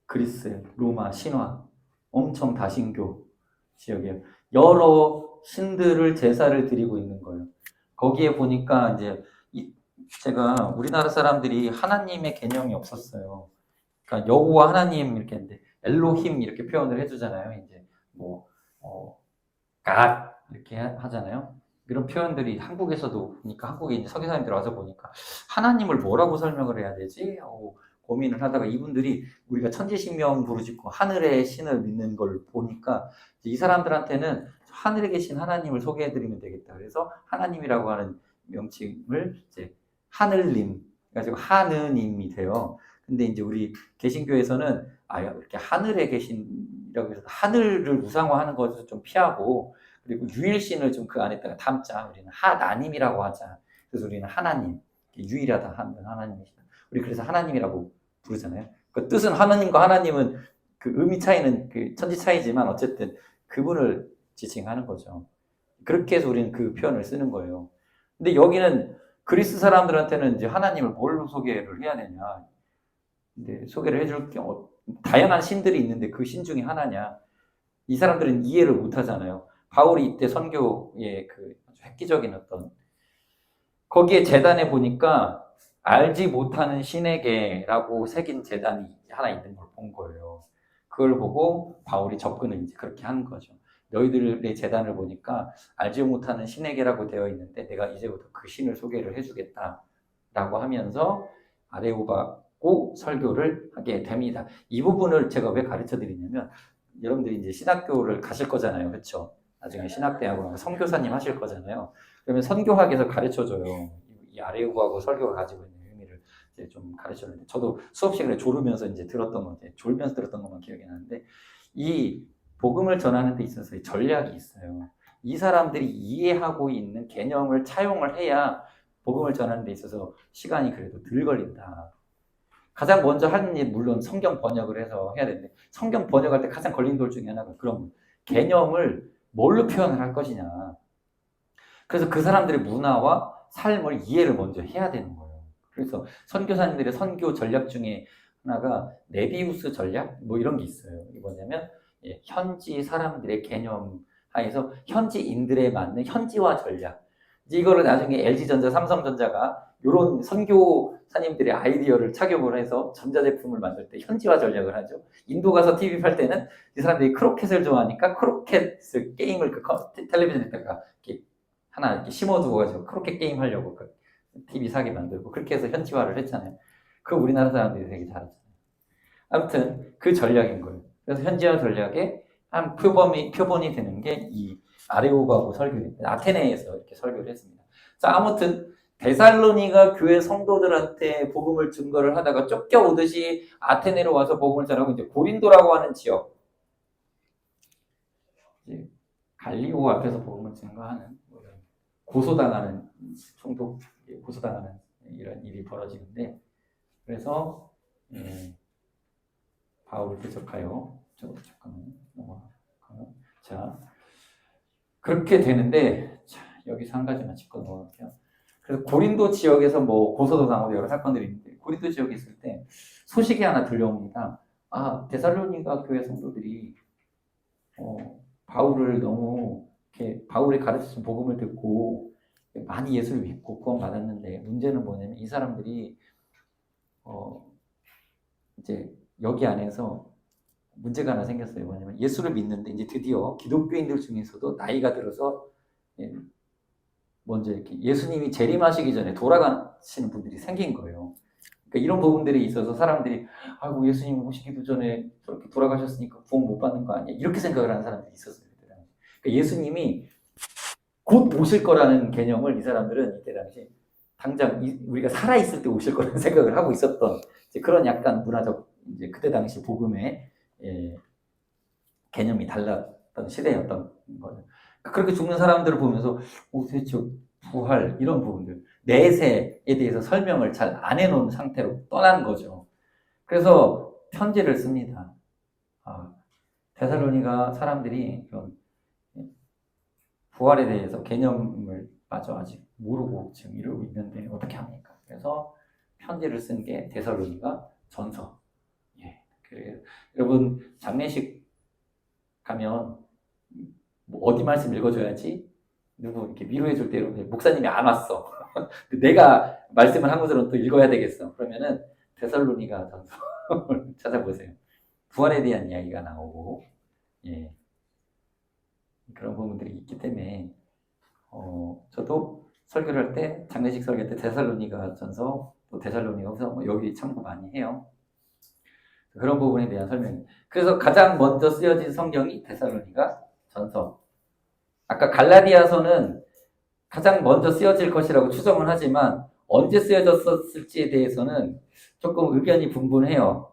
그리스, 로마, 신화, 엄청 다신교 지역이에요. 여러 신들을 제사를 드리고 있는 거예요. 거기에 보니까 이제 제가 우리나라 사람들이 하나님의 개념이 없었어요. 그러니까 여호와 하나님 이렇게 했는데 엘로힘 이렇게 표현을 해주잖아요. 이제 뭐 갓 이렇게 하잖아요. 이런 표현들이 한국에서도 보니까, 한국에 이제 선교사님들 와서 보니까 하나님을 뭐라고 설명을 해야 되지? 고민을 하다가 이분들이 우리가 천지신명 부르짖고 하늘의 신을 믿는 걸 보니까 이 사람들한테는 하늘에 계신 하나님을 소개해드리면 되겠다. 그래서 하나님이라고 하는 명칭을 이제 하늘님, 가지고 하느님이 돼요. 근데 이제 우리 개신교에서는 이렇게 하늘에 계신이라고 해서 하늘을 우상화하는 것을 좀 피하고, 그리고 유일신을 좀 그 안에다가 담자. 우리는 하나님이라고 하자. 그래서 우리는 하나님, 유일하다 하는 하나님이시다. 우리 그래서 하나님이라고 부르잖아요. 그 뜻은 하나님과 하나님은 그 의미 차이는 그 천지 차이지만 어쨌든 그분을 지칭하는 거죠. 그렇게 해서 우리는 그 표현을 쓰는 거예요. 근데 여기는 그리스 사람들한테는 이제 하나님을 뭘로 소개를 해야 되냐. 근데 소개를 해줄 게 다양한 신들이 있는데 그 신 중에 하나냐. 이 사람들은 이해를 못 하잖아요. 바울이 이때 선교의 그 획기적인 어떤, 거기에 제단에 보니까 알지 못하는 신에게라고 새긴 제단이 하나 있는 걸 본 거예요. 그걸 보고 바울이 접근을 이제 그렇게 하는 거죠. 너희들의 제단을 보니까 알지 못하는 신에게라고 되어 있는데 내가 이제부터 그 신을 소개를 해주겠다라고 하면서 아레오바고 설교를 하게 됩니다. 이 부분을 제가 왜 가르쳐 드리냐면, 여러분들이 이제 신학교를 가실 거잖아요. 그렇죠? 나중에 신학대학원 선교사님 하실 거잖아요. 그러면 선교학에서 가르쳐줘요. 이 아레오바고 설교가 가지고 있는 의미를 이제 좀 가르쳤는데, 저도 수업 시간에 졸으면서 이제 들었던 거, 졸면서 들었던 것만 기억이 나는데, 이 복음을 전하는 데 있어서 전략이 있어요. 이 사람들이 이해하고 있는 개념을 차용을 해야 복음을 전하는 데 있어서 시간이 그래도 덜 걸린다. 가장 먼저 하는 일, 물론 성경 번역을 해서 해야 되는데, 성경 번역할 때 가장 걸린 돌 중에 하나가 그럼 개념을 뭘로 표현을 할 것이냐. 그래서 그 사람들의 문화와 삶을 이해를 먼저 해야 되는 거예요. 그래서 선교사님들의 선교 전략 중에 하나가 네비우스 전략? 뭐 이런 게 있어요. 이게 뭐냐면, 현지 사람들의 개념 하에서 현지인들에 맞는 현지화 전략. 이거를 나중에 LG전자, 삼성전자가 이런 선교사님들의 아이디어를 착용을 해서 전자제품을 만들 때 현지화 전략을 하죠. 인도 가서 TV 팔 때는 이 사람들이 크로켓을 좋아하니까 크로켓 게임을 그 텔레비전에다가 이렇게 하나 이렇게 심어두어가지고 크로켓 게임 하려고 그 TV 사게 만들고 그렇게 해서 현지화를 했잖아요. 그거 우리나라 사람들이 되게 잘하잖아요. 아무튼 그 전략인 거예요. 그래서 현지화 전략의 한 표본이 되는 게 이 아레오바고 설교입니다. 아테네에서 이렇게 설교를 했습니다. 자, 아무튼 데살로니가 교회 성도들한테 복음을 증거를 하다가 쫓겨오듯이 아테네로 와서 복음을 전하고, 이제 고린도라고 하는 지역, 이제 갈리오 앞에서 복음을 증거하는, 고소당하는 총독, 고소당하는 이런 일이 벌어지는데, 그래서 바울을 대적하여, 잠깐만 넘어가요. 자, 그렇게 되는데, 자, 여기서 한 가지만 짚고 넘어갈게요. 그래서 고린도 지역에서 뭐 고소도 당하고 여러 사건들이 있는데, 고린도 지역에 있을 때 소식이 하나 들려옵니다. 데살로니가 교회 성도들이 바울을 너무 이렇게 바울이 가르치신 복음을 듣고 많이 예수를 믿고 구원받았는데 문제는 뭐냐면 이 사람들이 이제 여기 안에서 문제가 하나 생겼어요. 뭐냐면 예수를 믿는데 이제 드디어 기독교인들 중에서도 나이가 들어서 먼저 이렇게 예수님이 재림하시기 전에 돌아가시는 분들이 생긴 거예요. 그러니까 이런 부분들이 있어서 사람들이 아이고 예수님 오시기도 전에 저렇게 돌아가셨으니까 구원 못 받는 거 아니야? 이렇게 생각을 하는 사람들이 있었어요. 그러니까 예수님이 곧 오실 거라는 개념을 이 사람들은 이때 당시 당장 우리가 살아있을 때 오실 거라는 생각을 하고 있었던 그런 약간 문화적 이제 그때 당시 복음의 개념이 달랐던 시대였던 거죠. 그렇게 죽는 사람들을 보면서 도대체 부활 이런 부분들 내세에 대해서 설명을 잘 안 해놓은 상태로 떠난 거죠. 그래서 편지를 씁니다. 데살로니가 사람들이 그런 부활에 대해서 개념을 마저 아직 모르고 지금 이러고 있는데 어떻게 합니까? 그래서 편지를 쓴 게 데살로니가 전서. 여러분 장례식 가면 뭐 어디 말씀 읽어줘야지 누구 이렇게 위로해줄 때 목사님이 안 왔어. 내가 말씀을 한 것으로 또 읽어야 되겠어. 그러면은 데살로니가 전서를 찾아보세요. 부활에 대한 이야기가 나오고 그런 부분들이 있기 때문에 저도 설교를 할 때 장례식 설교 때 데살로니가 전서 또 데살로니가서 뭐 여기 참고 많이 해요. 그런 부분에 대한 설명. 그래서 가장 먼저 쓰여진 성경이 데살로니가 전서. 아까 갈라디아서는 가장 먼저 쓰여질 것이라고 추정은 하지만 언제 쓰여졌을지에 대해서는 조금 의견이 분분해요.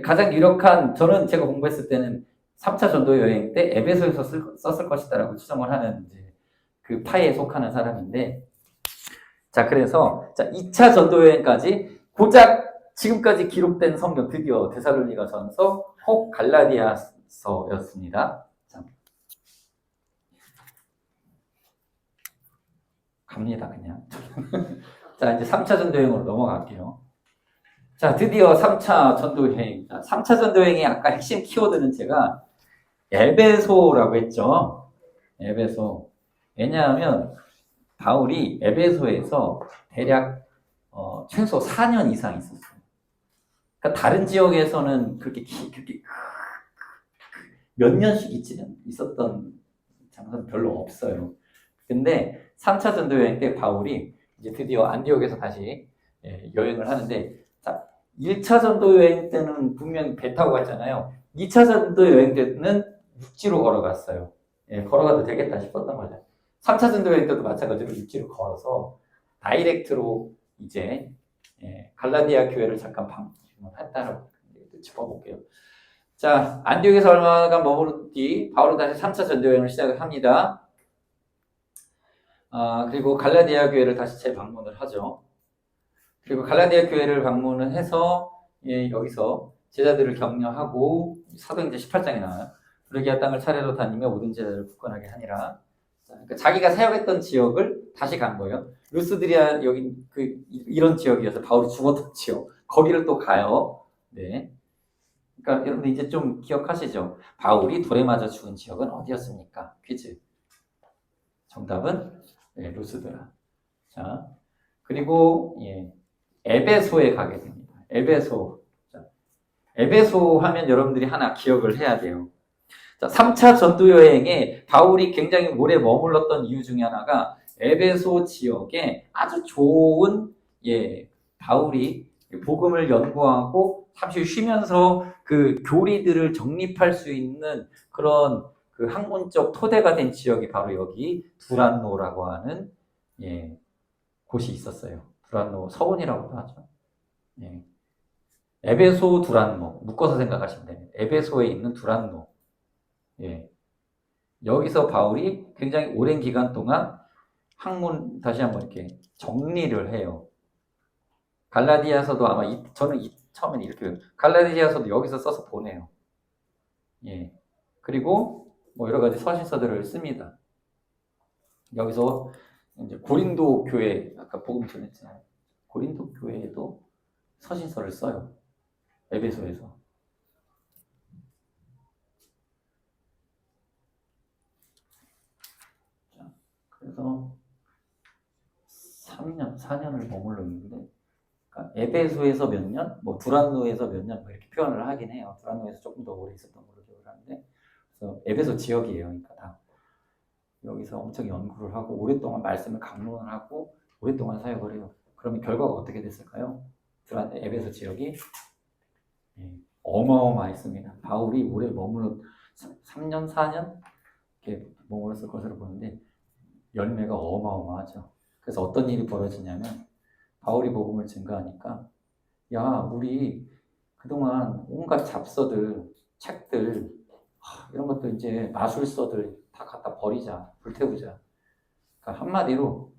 가장 유력한 저는 제가 공부했을 때는 3차 전도 여행 때 에베소에서 썼을 것이다라고 추정을 하는 이제 그 파에 속하는 사람인데 자 그래서 자 2차 전도 여행까지 고작 지금까지 기록된 성경 드디어 데살로니가 전서 혹 갈라디아서였습니다. 자, 갑니다 그냥. 자 이제 3차 전도여행으로 넘어갈게요. 자 드디어 3차 전도여행. 3차 전도여행의 아까 핵심 키워드는 제가 에베소라고 했죠. 에베소. 왜냐하면 바울이 에베소에서 대략 최소 4년 이상 있었어요. 그러니까 다른 지역에서는 그렇게 몇 년씩 있었던 장소는 별로 없어요. 근데 3차 전도 여행 때 바울이 이제 드디어 안디옥에서 다시 여행을 하는데 자, 1차 전도 여행 때는 분명히 배 타고 갔잖아요. 2차 전도 여행 때는 육지로 걸어갔어요. 걸어가도 되겠다 싶었던 거죠. 3차 전도 여행 때도 마찬가지로 육지로 걸어서 다이렉트로 이제 갈라디아 교회를 잠깐 방문했다라고 짚어볼게요. 자, 안디옥에서 얼마간 머무른 뒤 바울은 다시 3차 전도 여행을 시작을 합니다. 그리고 갈라디아 교회를 다시 재방문을 하죠. 그리고 갈라디아 교회를 방문을 해서 여기서 제자들을 격려하고 사도행전 18장에 나와요. 브르기아 땅을 차례로 다니며 모든 제자들을 굳건하게 하니라. 그러니까 자기가 사역했던 지역을 다시 간 거예요. 루스드리아 여기 이런 지역이어서 바울이 죽었던 지역 거기를 또 가요. 네. 그러니까 여러분들 이제 좀 기억하시죠? 바울이 돌에 맞아 죽은 지역은 어디였습니까? 퀴즈. 정답은 루스드라. 자 그리고 에베소에 가게 됩니다. 에베소. 자, 에베소 하면 여러분들이 하나 기억을 해야 돼요. 자, 3차 전도 여행에 바울이 굉장히 오래 머물렀던 이유 중에 하나가 에베소 지역에 아주 좋은 바울이 복음을 연구하고 잠시 쉬면서 그 교리들을 정립할 수 있는 그런 그 학문적 토대가 된 지역이 바로 여기 두란노라고 하는 곳이 있었어요. 두란노 서원이라고도 하죠. 에베소 두란노 묶어서 생각하시면 됩니다. 에베소에 있는 두란노. 여기서 바울이 굉장히 오랜 기간 동안 학문 다시 한번 이렇게 정리를 해요. 갈라디아서도 아마 저는 처음엔 이렇게 갈라디아서도 여기서 써서 보내요. 그리고 뭐 여러 가지 서신서들을 씁니다. 여기서 이제 고린도 교회 아까 복음 전했잖아요. 고린도 교회에도 서신서를 써요. 에베소에서. 3년, 4년을 머물러 있는데, 그러니까 에베소에서 몇 년, 뭐 두란노에서 몇 년, 뭐 이렇게 표현을 하긴 해요. 두란노에서 조금 더 오래 있었던 걸로 기억을 하는데, 그래서 에베소 지역이에요. 그러니까 다 여기서 엄청 연구를 하고 오랫동안 말씀을 강론을 하고 오랫동안 사역을 해요. 그러면 결과가 어떻게 됐을까요? 에베소 지역이 어마어마했습니다. 바울이 오래 머물러 3년, 4년 이렇게 머물렀을 것으로 보는데 열매가 어마어마하죠. 그래서 어떤 일이 벌어지냐면 바울이 복음을 증거하니까 야, 우리 그동안 온갖 잡서들, 책들 이런 것도 이제 마술서들 다 갖다 버리자, 불태우자. 그러니까 한마디로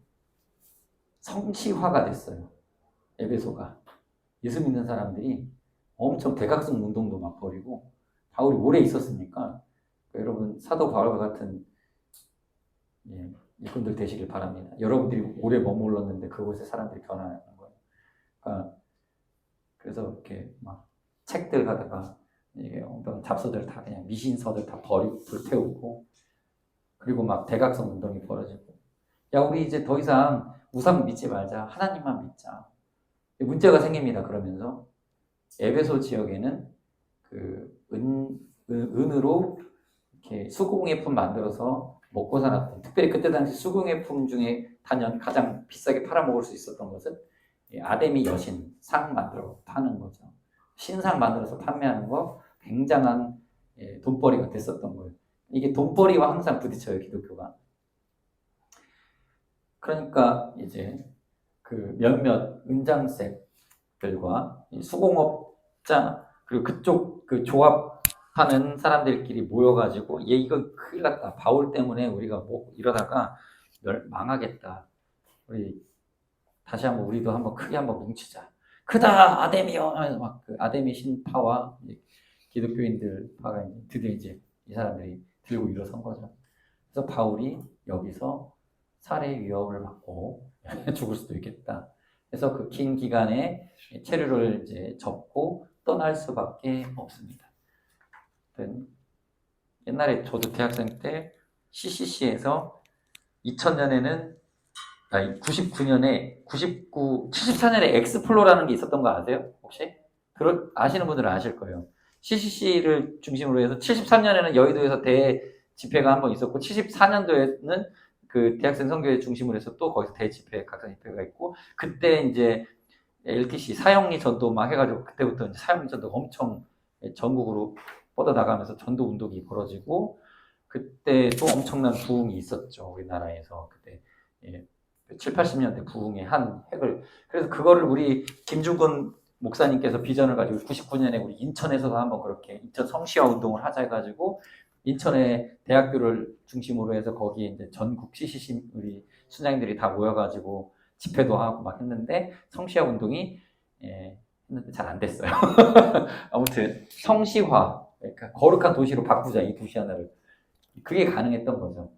성시화가 됐어요. 에베소가. 예수 믿는 사람들이 엄청 대각성 운동도 막 벌이고 바울이 오래 있었으니까 여러분 사도 바울과 같은 일꾼들 되시길 바랍니다. 여러분들이 오래 머물렀는데 그곳에 사람들이 변하는 거예요. 그러니까 그래서 이렇게 막 책들 가다가 어떤 잡서들 다 그냥 미신서들 다 버리고 불태우고 그리고 막 대각성 운동이 벌어지고 야 우리 이제 더 이상 우상 믿지 말자 하나님만 믿자 문제가 생깁니다. 그러면서 에베소 지역에는 그 은으로 이렇게 수공예품 만들어서 먹고 살았던 특별히 그때 당시 수공예품 중에 단연 가장 비싸게 팔아먹을 수 있었던 것은 아데미 여신 상 만들어 파는 거죠. 신상 만들어서 판매하는 거 굉장한 돈벌이가 됐었던 거예요. 이게 돈벌이와 항상 부딪혀요, 기독교가. 그러니까 이제 그 몇몇 은장색들과 수공업자 그리고 그쪽 그 조합하는 사람들끼리 모여가지고 얘 이거 큰일 났다. 바울 때문에 우리가 뭐 이러다가 망하겠다. 우리 다시 한번 우리도 한번 크게 한번 뭉치자. 크다 아데미요. 막그 아데미 신파와 기독교인들 파가 드디어 이제 이 사람들이 들고 일어선 거죠. 그래서 바울이 여기서 살해 위협을 받고 죽을 수도 있겠다. 그래서 그 긴 기간에 체류를 이제 접고 떠날 수밖에 없습니다. 옛날에 저도 대학생 때 CCC에서 2000년에는 99년에 74년에 엑스플로라는 게 있었던 거 아세요? 혹시? 아시는 분들은 아실 거예요. CCC를 중심으로 해서 73년에는 여의도에서 대 집회가 한 번 있었고 74년도에는 그 대학생 선교회 중심으로 해서 또 거기서 대 집회, 각각 집회가 있고 그때 이제 LTC 사형리 전도 막 해가지고 그때부터 이제 사형리 전도가 엄청 전국으로 뻗어나가면서 전도 운동이 벌어지고 그때 또 엄청난 부흥이 있었죠. 우리나라에서 그때 7, 80년대 부흥의 한 획을 그래서 그거를 우리 김중근 목사님께서 비전을 가지고 99년에 우리 인천에서도 한번 그렇게 인천 성시화 운동을 하자 해가지고 인천의 대학교를 중심으로 해서 거기에 이제 전국 CCC 우리 순장님들이 다 모여가지고 집회도 하고 막 했는데 성시화 운동이 했는데 잘 안 됐어요. 아무튼 성시화 그러니까 거룩한 도시로 바꾸자 이 도시 하나를 그게 가능했던 거죠.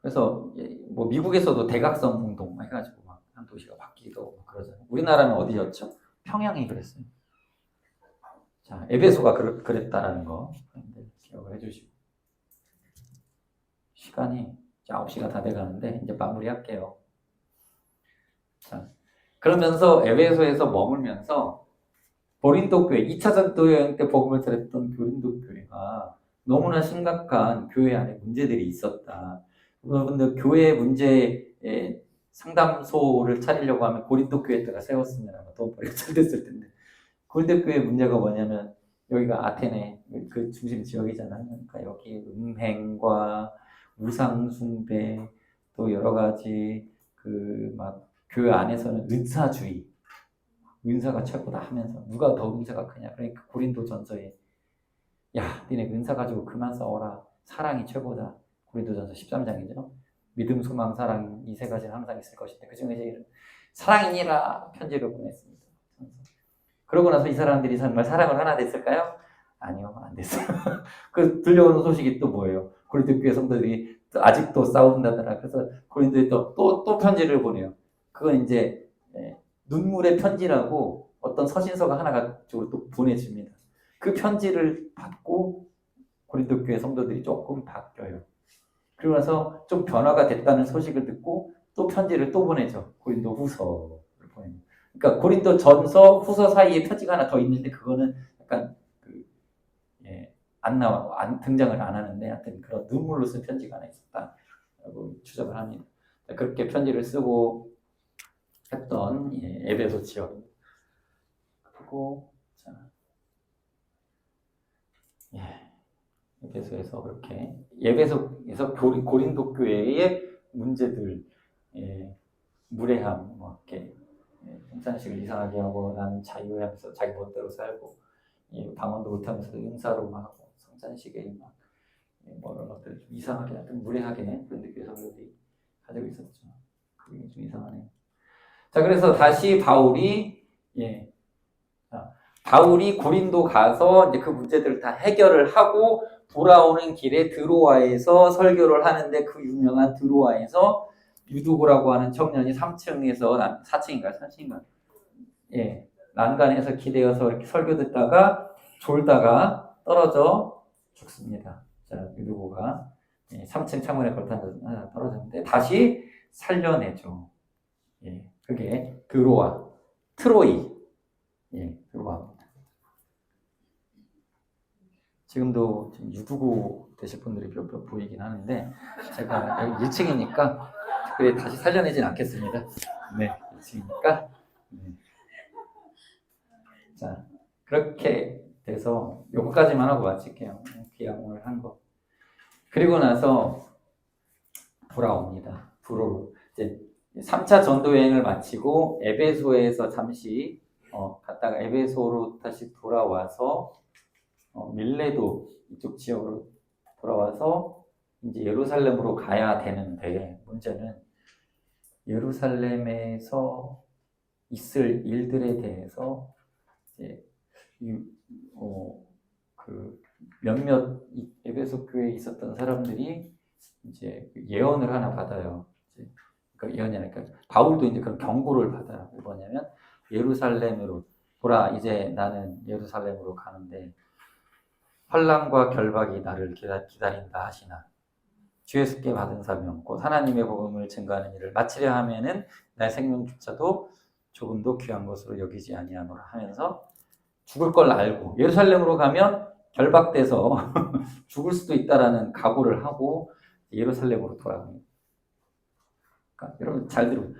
그래서 뭐 미국에서도 대각성 운동 해가지고 막 한 도시가 바뀌기도 그러잖아요. 우리나라는 어디였죠? 평양이 그랬어요. 자, 에베소가 그랬다라는 거 기억을 해주시고 시간이 이제 9시가 다 돼가는데 이제 마무리할게요. 자, 그러면서 에베소에서 머물면서 고린도 교회 2차 전도 여행 때 복음을 전했던 고린도 교회가 너무나 심각한 교회 안에 문제들이 있었다. 여러분들 교회 문제 상담소를 차리려고 하면 고린도 교회에다가 세웠으면 아마 돈벌이가 잘 됐을 텐데 고린도 교회 문제가 뭐냐면 여기가 아테네 그 중심 지역이잖아요. 그러니까 여기 음행과 우상 숭배 또 여러 가지 그 막 교회 안에서는 은사주의 은사가 최고다 하면서 누가 더 은사가 크냐 그러니까 고린도 전서에 야 니네 은사 가지고 그만 싸워라 사랑이 최고다 고린도 전서 13장이죠. 믿음, 소망, 사랑 이 세 가지는 항상 있을 것인데 그 중에 제일 사랑이니라 편지를 보냈습니다. 그러고 나서 이 사람들이 정말 사랑을 하나 됐을까요? 아니요, 안 됐어요. 그 들려오는 소식이 또 뭐예요? 고린도 교회 성도들이 아직도 싸운다더라. 그래서 고린도에 또 편지를 보내요. 그건 이제 눈물의 편지라고 어떤 서신서가 하나가 또 보내집니다. 그 편지를 받고 고린도 교회 성도들이 조금 바뀌어요. 그러고 나서 좀 변화가 됐다는 소식을 듣고 또 편지를 또 보내죠. 고린도 후서를 보냅니다. 그러니까 고린도 전서 후서 사이에 편지가 하나 더 있는데 그거는 약간 등장을 안 하는데 하여튼 그런 눈물로 쓴 편지가 하나 있었다라고 추정을 합니다. 그렇게 편지를 쓰고 했던 에베소 지역입니다. 그리고 에베소에서 그렇게 에베소에서 고린도 교회의 문제들, 무례함, 뭐 이렇게 성찬식을 이상하게 하고 나는 자유하면서 자기 멋대로 살고 방언도 못하면서 은사로만 하고 성찬식에 막 뭐런 것들 좀 이상하게 하여튼 무례하게 그런 교회 성도들이 가지고 있었죠. 그게 좀 이상하네요. 자, 그래서 다시 바울이 고린도 가서 이제 그 문제들을 다 해결을 하고 돌아오는 길에 드로아에서 설교를 하는데 그 유명한 드로아에서 유두고라고 하는 청년이 3층에서 4층인가 3층인가 난간에서 기대어서 이렇게 설교 듣다가 졸다가 떨어져 죽습니다. 자, 유두고가 3층 창문에 걸터 떨어졌는데 다시 살려내죠. 그게 트로이 드로아입니다. 지금도 좀 유두고 되실 분들이 몇 보이긴 하는데 제가 여기 1층이니까 특별히 다시 살려내진 않겠습니다. 네, 1층이니까. 자, 그렇게 돼서 요거까지만 하고 마칠게요. 그냥 오늘 한 거. 그리고 나서 돌아옵니다. 이제 3차 전도 여행을 마치고 에베소에서 잠시 갔다가 에베소로 다시 돌아와서 밀레도 이쪽 지역으로 돌아와서 이제 예루살렘으로 가야 되는데 문제는 예루살렘에서 있을 일들에 대해서 이제 몇몇 에베소 교회에 있었던 사람들이 이제 예언을 하나 받아요. 그러니까 예언이 아니라 바울도 이제 그런 경고를 받아요. 뭐냐면 예루살렘으로 보라, 이제 나는 예루살렘으로 가는데 환난과 결박이 나를 기다린다 하시나 주 예수께 받은 사명 곧 하나님의 복음을 증거하는 일을 마치려 하면은 나의 생명조차도 조금도 귀한 것으로 여기지 아니하노라 하면서 죽을 걸 알고 예루살렘으로 가면 결박돼서 죽을 수도 있다라는 각오를 하고 예루살렘으로 돌아갑니다. 그러니까 여러분 잘 들으세요.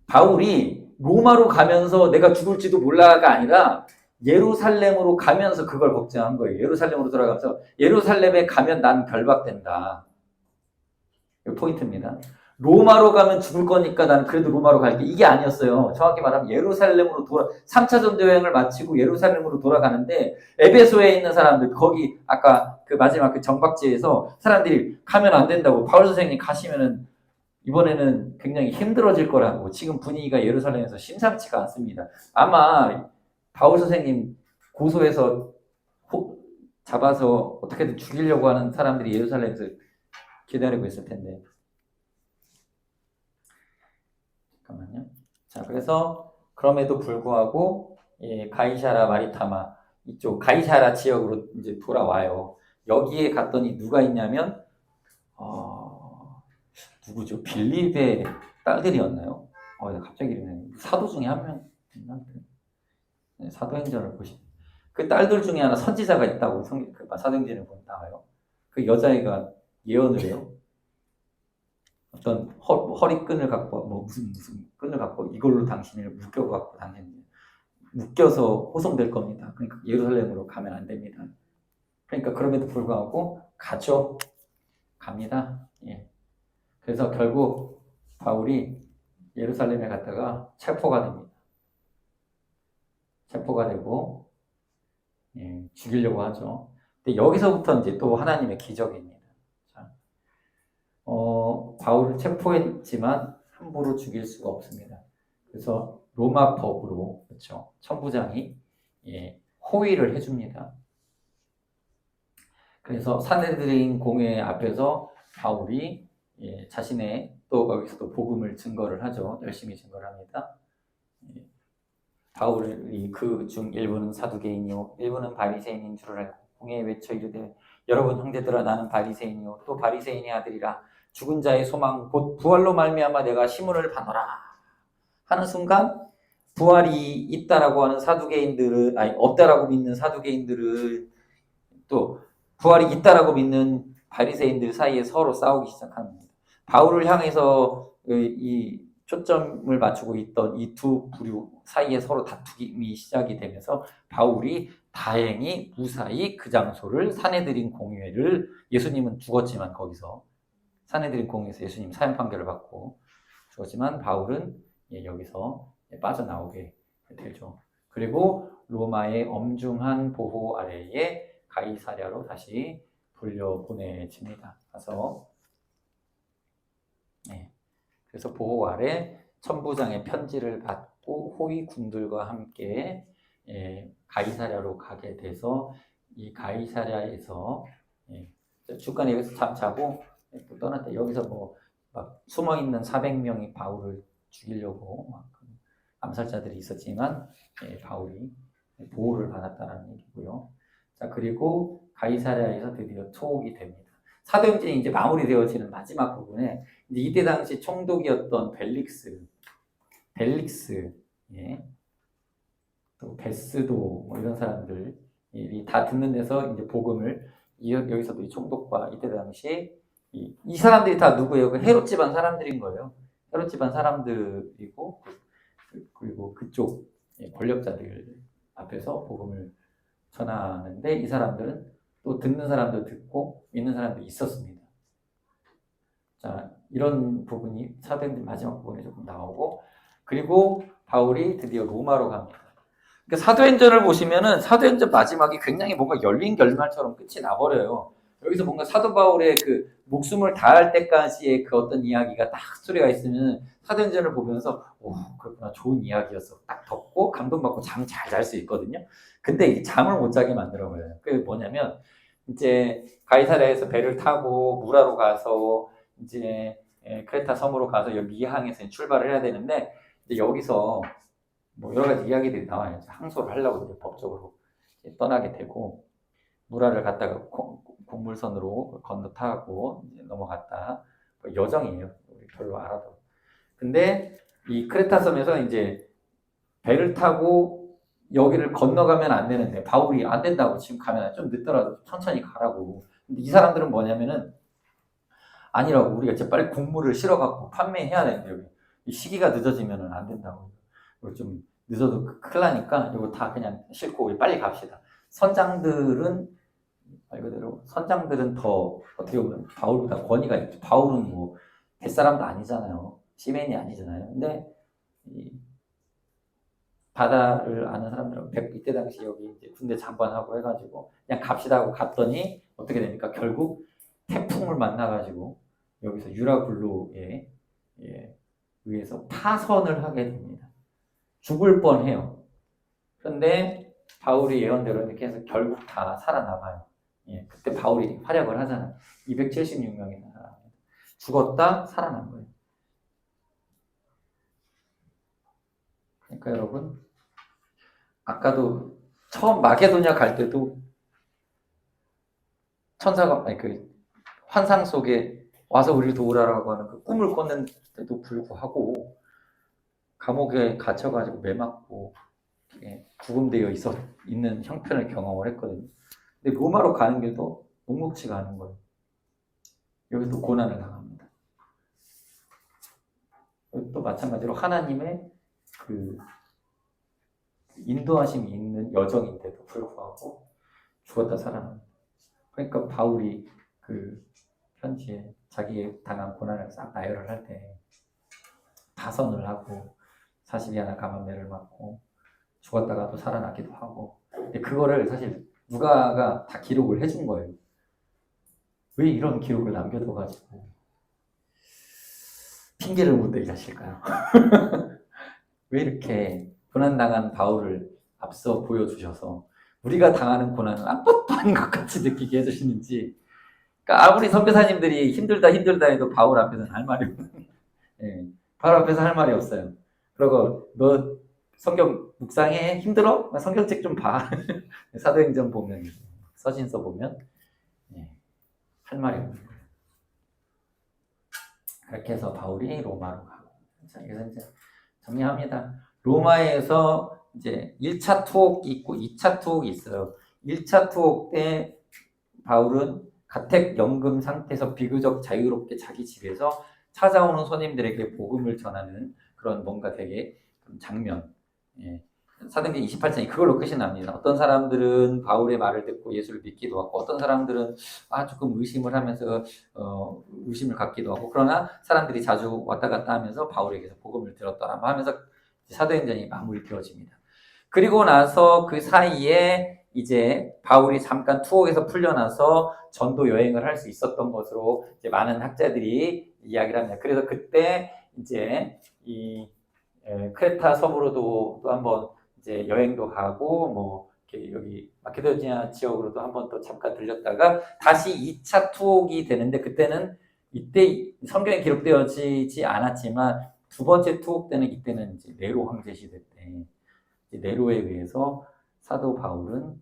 바울이 로마로 가면서 내가 죽을지도 몰라가 아니라 예루살렘으로 가면서 그걸 걱정한 거예요. 예루살렘으로 돌아가면서 예루살렘에 가면 난 결박된다. 이거 포인트입니다. 로마로 가면 죽을 거니까 나는 그래도 로마로 갈게. 이게 아니었어요. 정확히 말하면 예루살렘으로 3차 전도 여행을 마치고 예루살렘으로 돌아가는데 에베소에 있는 사람들 거기 아까 그 마지막 그 정박지에서 사람들이 가면 안 된다고 바울 선생님 가시면은 이번에는 굉장히 힘들어질 거라고 지금 분위기가 예루살렘에서 심상치가 않습니다. 아마 바울 선생님 고소해서 잡아서 어떻게든 죽이려고 하는 사람들이 예루살렘에서 기다리고 있을 텐데. 잠깐만요. 자, 그래서 그럼에도 불구하고 가이사라 마리타마 이쪽 가이사라 지역으로 이제 돌아와요. 여기에 갔더니 누가 있냐면 누구죠? 빌립의 딸들이었나요? 갑자기 이러네. 사도 중에 한 명. 사도행전을 보시면 그 딸들 중에 하나 선지자가 있다고 사도행전을 보면 나와요. 그 여자애가 예언을 해요. 어떤 허리끈을 갖고 무슨 끈을 갖고 이걸로 당신을 묶여갖고 묶여서 호송될 겁니다. 그러니까 예루살렘으로 가면 안 됩니다. 그러니까 그럼에도 불구하고 갑니다. 그래서 결국 바울이 예루살렘에 갔다가 체포가 됩니다. 체포가 되고 죽이려고 하죠. 근데 여기서부터 이제 또 하나님의 기적입니다. 자, 바울을 체포했지만 함부로 죽일 수가 없습니다. 그래서 로마 법으로 그렇죠. 천부장이 호위를 해줍니다. 그래서 산헤드린 공회 앞에서 바울이 자신의 또 거기서도 복음을 증거를 하죠. 열심히 증거를 합니다. 바울이 그 중 일부는 사두개인이요 일부는 바리새인인 줄을 알고 공회에 외쳐 이르되 여러분 형제들아 나는 바리새인이요 또 바리새인의 아들이라 죽은 자의 소망 곧 부활로 말미암아 내가 시문을 받노라 하는 순간 부활이 있다라고 하는 사두개인들은 아니 없다라고 믿는 사두개인들은 또 부활이 있다라고 믿는 바리새인들 사이에 서로 싸우기 시작하는 겁니다. 바울을 향해서 이 초점을 맞추고 있던 이 두 부류 사이에 서로 다툼이 시작이 되면서 바울이 다행히 무사히 그 장소를 사내들인 공회를 예수님은 죽었지만 거기서 사내들인 공회에서 예수님 사형 판결을 받고 죽었지만 바울은 여기서 빠져나오게 되죠. 그리고 로마의 엄중한 보호 아래에 가이사랴로 다시 돌려보내집니다. 그래서 보호 아래 천부장의 편지를 받고 호위 군들과 함께 가이사랴로 가게 돼서 이 가이사랴에서 중간에 여기서 잠 자고 또 떠났다. 여기서 뭐 막 숨어 있는 400명이 바울을 죽이려고 막 암살자들이 있었지만 바울이 보호를 받았다는 얘기고요. 자, 그리고 가이사랴에서 드디어 투옥이 됩니다. 사도행전이 이제 마무리되어지는 마지막 부분에 이제 이때 당시 총독이었던 벨릭스, 또 베스도 뭐 이런 사람들이 다 듣는 데서 이제 복음을 여기서도 이 총독과 이때 당시 이 사람들이 다 누구예요? 헤롯 집안 사람들인 거예요. 헤롯 집안 사람들이고 그리고 그쪽 권력자들 앞에서 복음을 전하는데 이 사람들은 또 듣는 사람도 듣고 믿는 사람도 있었습니다. 자, 이런 부분이 사도행전 마지막 부분에 조금 나오고 그리고 바울이 드디어 로마로 갑니다. 그러니까 사도행전을 보시면은 사도행전 마지막이 굉장히 뭔가 열린 결말처럼 끝이 나버려요. 여기서 뭔가 사도 바울의 그 목숨을 다할 때까지의 그 어떤 이야기가 딱 스토리가 있으면 사도행전을 보면서 오, 그렇구나, 좋은 이야기였어. 딱 덮고 감동받고 잠 잘 잘 수 있거든요. 근데 이게 잠을 못 자게 만들어버려요. 그게 뭐냐면 이제 가이사랴에서 배를 타고 무라로 가서 이제 크레타 섬으로 가서 여기 미항에서 출발을 해야 되는데 이제 여기서 뭐 여러 가지 이야기들이 나와요. 항소를 하려고 이제 법적으로 떠나게 되고 무라를 갔다가 곡물선으로 건너타고 넘어갔다. 여정이에요. 별로 알아도. 근데 이 크레타 섬에서 이제 배를 타고 여기를 건너가면 안 되는데 바울이 안 된다고 지금 가면 좀 늦더라도 천천히 가라고. 근데 이 사람들은 뭐냐면은 아니라고 우리가 이제 빨리 곡물을 실어갖고 판매해야 되는데 여기 이 시기가 늦어지면은 안 된다고. 좀 늦어도 큰일 나니까 이거 다 그냥 싣고 우리 빨리 갑시다. 선장들은 말 그대로 선장들은 더 어떻게 보면 바울보다 권위가 있죠. 바울은 뭐 뱃사람도 아니잖아요. 시맨이 아니잖아요. 근데 이 바다를 아는 사람들은 이때 당시 여기 이제 군대 장관하고 해가지고 그냥 갑시다 하고 갔더니 어떻게 됩니까? 결국 태풍을 만나가지고 여기서 유라굴로에 의해서 파선을 하게 됩니다. 죽을 뻔해요. 그런데 바울이 예언대로 이렇게 해서 결국 다 살아남아요. 그때 바울이 활약을 하잖아요. 276명이 죽었다 살아난 거예요. 그러니까 여러분, 아까도 처음 마게도냐 갈 때도 천사가 그 환상 속에 와서 우리를 도우라라고 하는 그 꿈을 꿨는데도 불구하고 감옥에 갇혀가지고 매맞고 구금되어 있는 형편을 경험을 했거든요. 근데 로마로 가는 길도 녹록치가 않은 거예요. 여기서 고난을 당합니다. 또 마찬가지로 하나님의 그 인도하심이 있는 여정인데도 불구하고 죽었다 살아납니다. 그러니까 바울이 그 편지에 자기 당한 고난을 싹 나열을 할 때 파선을 하고 40이 가만매를 맞고 죽었다가도 살아나기도 하고 근데 그거를 사실 누가가 다 기록을 해준 거예요. 왜 이런 기록을 남겨둬가지고 핑계를 못 대게 하실까요? 왜 이렇게 고난당한 바울을 앞서 보여주셔서 우리가 당하는 고난은 아무것도 아닌 것 같이 느끼게 해주시는지. 그러니까 아무리 선교사님들이 힘들다 해도 바울 앞에서는 할 말이 없어요. 바울 앞에서 할 말이 없어요. 그리고 너 성경 묵상해? 힘들어? 성경책 좀 봐. 사도행전 보면 서신서 보면 할 말이 없는 거예요. 그렇게 해서 바울이 로마로 가고. 자, 그래서 이제 정리합니다. 로마에서 이제 1차 투옥이 있고 2차 투옥이 있어요. 1차 투옥 때 바울은 가택연금 상태에서 비교적 자유롭게 자기 집에서 찾아오는 손님들에게 복음을 전하는 그런 뭔가 되게 장면. 예. 사도행전 28장이 그걸로 끝이 납니다. 어떤 사람들은 바울의 말을 듣고 예수를 믿기도 하고, 어떤 사람들은 조금 의심을 하면서 의심을 갖기도 하고, 그러나 사람들이 자주 왔다 갔다 하면서 바울에게서 복음을 들었더라 하면서 사도행전이 마무리 되어집니다. 그리고 나서 그 사이에 이제 바울이 잠깐 투옥에서 풀려나서 전도 여행을 할 수 있었던 것으로 이제 많은 학자들이 이야기를 합니다. 그래서 그때 이제 이 크레타 섬으로도 또 한번 이제 여행도 가고 뭐 여기 마케도니아 지역으로도 한번 또 잠깐 들렸다가 다시 2차 투옥이 되는데, 그때는 이때 성경에 기록되어지지 않았지만 두 번째 투옥 때는 이때는 이제 네로 황제 시대 때 네로에 의해서 사도 바울은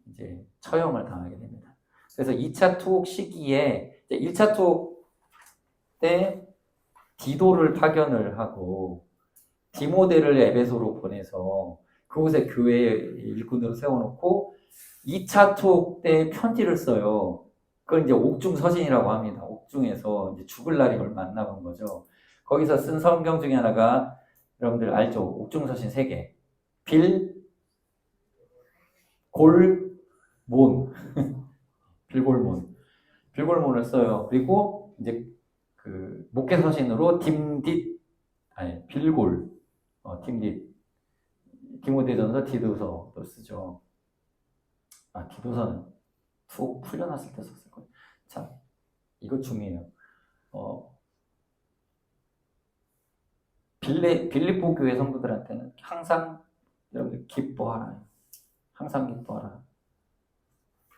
이제 처형을 당하게 됩니다. 그래서 2차 투옥 시기에 1차 투옥 때 디도를 파견을 하고 디모데를 에베소로 보내서 그곳에 교회 일꾼으로 세워놓고 2차 투옥 때 편지를 써요. 그걸 이제 옥중서신이라고 합니다. 옥중에서 이제 죽을 날이 얼마 안 남은 거죠. 거기서 쓴 성경 중에 하나가 여러분들 알죠? 옥중서신 3개. 빌골몬 빌골몬을 써요. 그리고 이제 그 목회서신으로 빌골 디모데전서, 디도서도 쓰죠. 디도서는 툭 풀려났을 때 썼을 거예요. 자, 이거 중요해요. 빌립보 교회 성도들한테는 항상 여러분들 기뻐하라. 항상 기뻐하라.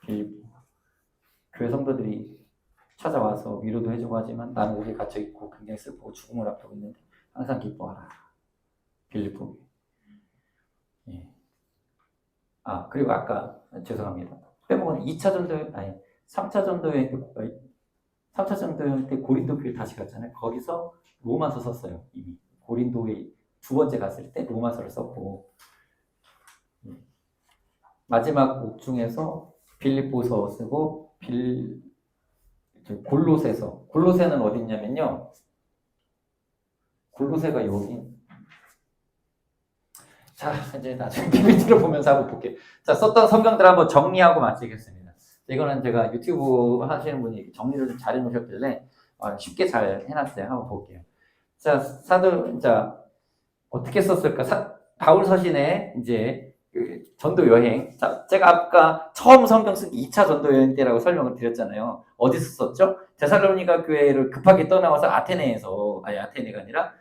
빌립보 교회 성도들이 찾아와서 위로도 해주고 하지만 나는 옥에 갇혀 있고 굉장히 슬프고 죽음을 앞두고 있는데 항상 기뻐하라. 빌립보. 예. 그리고 아까 죄송합니다. 빼먹은 2차 전도여행, 3차 전도여행 때 고린도 교회 다시 갔잖아요. 거기서 로마서 썼어요. 이미 고린도에 두 번째 갔을 때 로마서를 썼고, 마지막 옥중에서 빌립보서 쓰고 골로새는 어디 있냐면요. 골로새가 여기. 자, 이제 나중에 PPT를 보면서 한번 볼게요. 자, 썼던 성경들 한번 정리하고 마치겠습니다. 이거는 제가 유튜브 하시는 분이 정리를 좀 잘 해놓으셨길래 쉽게 잘 해놨어요. 한번 볼게요. 자, 어떻게 썼을까? 바울 서신에 이제 전도 여행. 자, 제가 아까 처음 성경 쓰기 2차 전도 여행 때라고 설명을 드렸잖아요. 어디서 썼죠? 데살로니가 교회를 급하게 떠나와서 아테네가 아니라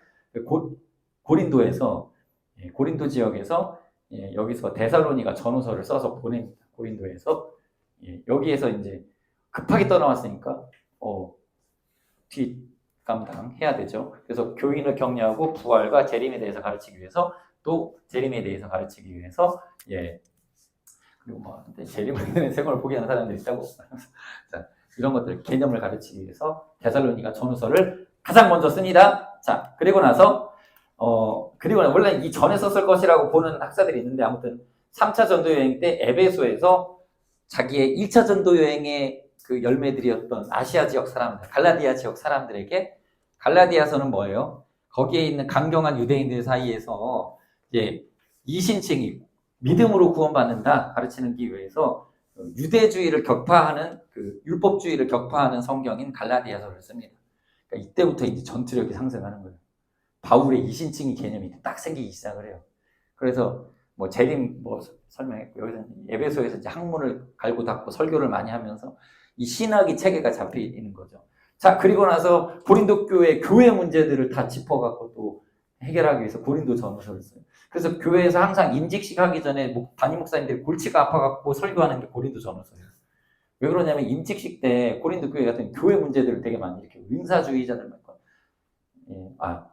고린도에서, 고린도 지역에서, 여기서 데살로니가 전후서를 써서 보냅니다. 고린도에서. 여기에서 이제 급하게 떠나왔으니까 뒷감당 해야 되죠. 그래서 교인을 격려하고 부활과 재림에 대해서 가르치기 위해서, 또 재림에 대해서 가르치기 위해서, 그리고 뭐 재림을 생각을 포기하는 사람들이 있다고. 자, 이런 것들 개념을 가르치기 위해서 데살로니가 전후서를 가장 먼저 씁니다. 자, 그리고 나서 원래 이 전에 썼을 것이라고 보는 학자들이 있는데, 아무튼 3차 전도 여행 때 에베소에서 자기의 1차 전도 여행의 그 열매들이었던 아시아 지역 사람들, 갈라디아 지역 사람들에게, 갈라디아서는 뭐예요? 거기에 있는 강경한 유대인들 사이에서 이제 이신칭이 믿음으로 구원받는다 가르치기 위해서 유대주의를 격파하는, 그 율법주의를 격파하는 성경인 갈라디아서를 씁니다. 그러니까 이때부터 이제 전투력이 상승하는 거예요. 바울의 이신칭의 개념이 딱 생기기 시작을 해요. 그래서 뭐 재림 설명했고, 여기서 에베소에서 이제 학문을 갈고 닦고 설교를 많이 하면서 이 신학의 체계가 잡혀 있는 거죠. 자, 그리고 나서 고린도 교회 문제들을 다 짚어갖고 또 해결하기 위해서 고린도 전후서를 써요. 그래서 교회에서 항상 임직식 하기 전에 담임 목사님들이 골치가 아파갖고 설교하는 게 고린도 전후서예요. 왜 그러냐면 임직식 때 고린도 교회 같은 교회 문제들을 되게 많이 이렇게 은사주의자들 많고,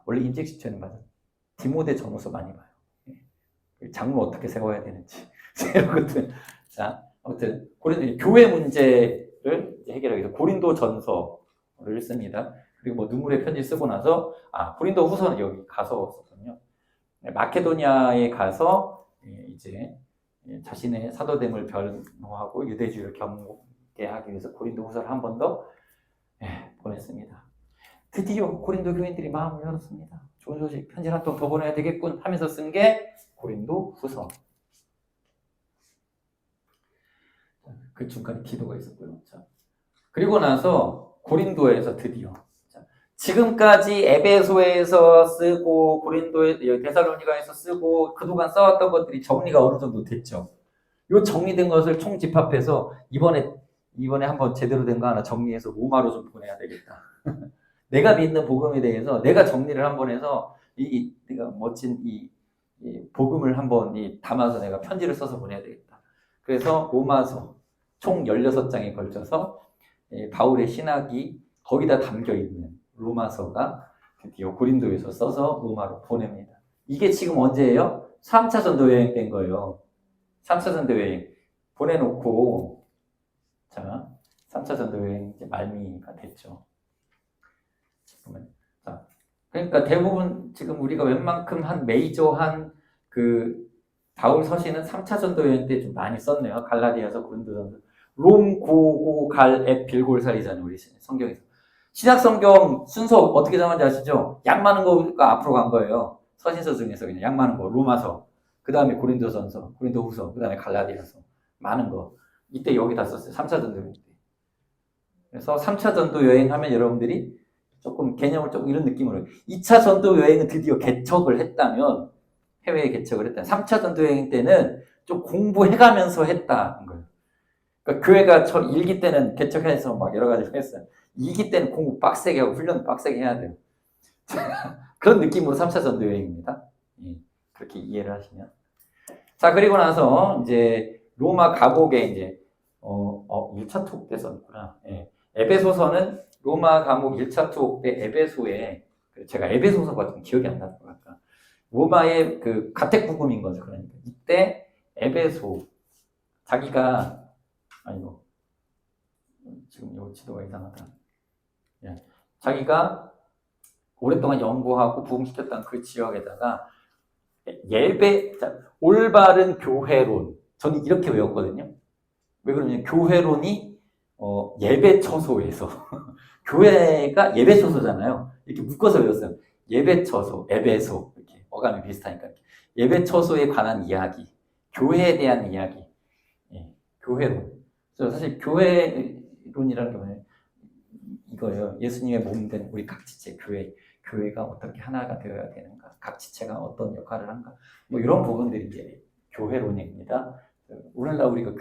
원래 임직식 때는 맞아. 디모데 전후서 많이 봐요. 장로 어떻게 세워야 되는지 이런 것들. 자, 아무튼 고린도 교회 문제를 해결하기 위해서 고린도 전서를 씁니다. 그리고 뭐 눈물의 편지 쓰고 나서 고린도 후서는 여기 가서 썼거든요. 마케도니아에 가서 이제 자신의 사도됨을 변호하고 유대주의를 겸게 하기 위해서 고린도 후서를 한 번 더 보냈습니다. 드디어 고린도 교인들이 마음을 열었습니다. 좋은 소식, 편지 한 통 더 보내야 되겠군 하면서 쓴 게 고린도 후서. 그 중간에 기도가 있었고요. 자, 그리고 나서 고린도에서 드디어 지금까지 에베소에서 쓰고 고린도에 데살로니가에서 쓰고 그동안 써왔던 것들이 정리가 어느 정도 됐죠. 이 정리된 것을 총집합해서 이번에 한번 제대로 된 거 하나 정리해서 로마로 좀 보내야 되겠다. 내가 믿는 복음에 대해서 내가 정리를 한번 해서 내가 멋진 이 복음을 한번 담아서 내가 편지를 써서 보내야 되겠다. 그래서 로마서 총 16장에 걸쳐서 바울의 신학이 거기다 담겨 있는 로마서가 드디어 고린도에서 써서 로마로 보냅니다. 이게 지금 언제예요? 3차 전도 여행 된 거예요. 3차 전도 여행 보내놓고, 자, 3차 전도 여행 이제 말미가 됐죠. 자, 그러니까 대부분 지금 우리가 웬만큼 한 메이저한 그 바울 서신은 3차 전도 여행 때 좀 많이 썼네요. 갈라디아서 고린도전서, 롬, 고, 갈, 앱, 빌골 사이잖아요. 우리 성경에서. 신약 성경 순서 어떻게 정한지 아시죠? 양 많은 거가 앞으로 간 거예요. 서신서 중에서 그냥 양 많은 거. 로마서, 그 다음에 고린도전서, 고린도후서, 그 다음에 갈라디아서. 많은 거. 이때 여기 다 썼어요. 3차 전도 여행 때. 그래서 3차 전도 여행 하면 여러분들이 조금 개념을 조금 이런 느낌으로 2차 전도 여행은 드디어 개척을 했다면, 해외에 개척을 했다. 3차 전도 여행 때는 좀 공부해가면서 했다는 거예요. 그러니까 교회가 1기 때는 개척해서 막 여러 가지 했어요. 2기 때는 공부 빡세게 하고 훈련 빡세게 해야 돼요. 그런 느낌으로 3차 전도 여행입니다. 그렇게 이해를 하시면. 자, 그리고 나서 이제 로마 감옥에 이제 1차 투옥 때 썼구나. 에베소서는 로마 감옥 1차 투옥 때 에베소에, 제가 에베소서가 좀 기억이 안 나는 것 같다. 로마의 그 가택부금인 거죠. 그러니까 이때 에베소 자기가 아이고 지금 요 지도가 이상하다. 자기가 오랫동안 연구하고 부흥시켰던 그 지역에다가 올바른 교회론, 저는 이렇게 외웠거든요. 왜 그러냐면 교회론이 예배처소에서 교회가 예배처소잖아요. 이렇게 묶어서 외웠어요. 예배처소, 에베소, 이렇게 어감이 비슷하니까 예배처소에 관한 이야기, 교회에 대한 이야기, 교회론. 그래서 사실 교회론이라는 게 뭐냐면 이거예요. 예수님의 몸된 우리 각지체 교회가 어떻게 하나가 되어야 되는가, 각지체가 어떤 역할을 한가, 뭐 이런 부분들이 이제 교회론입니다. 오늘날 우리가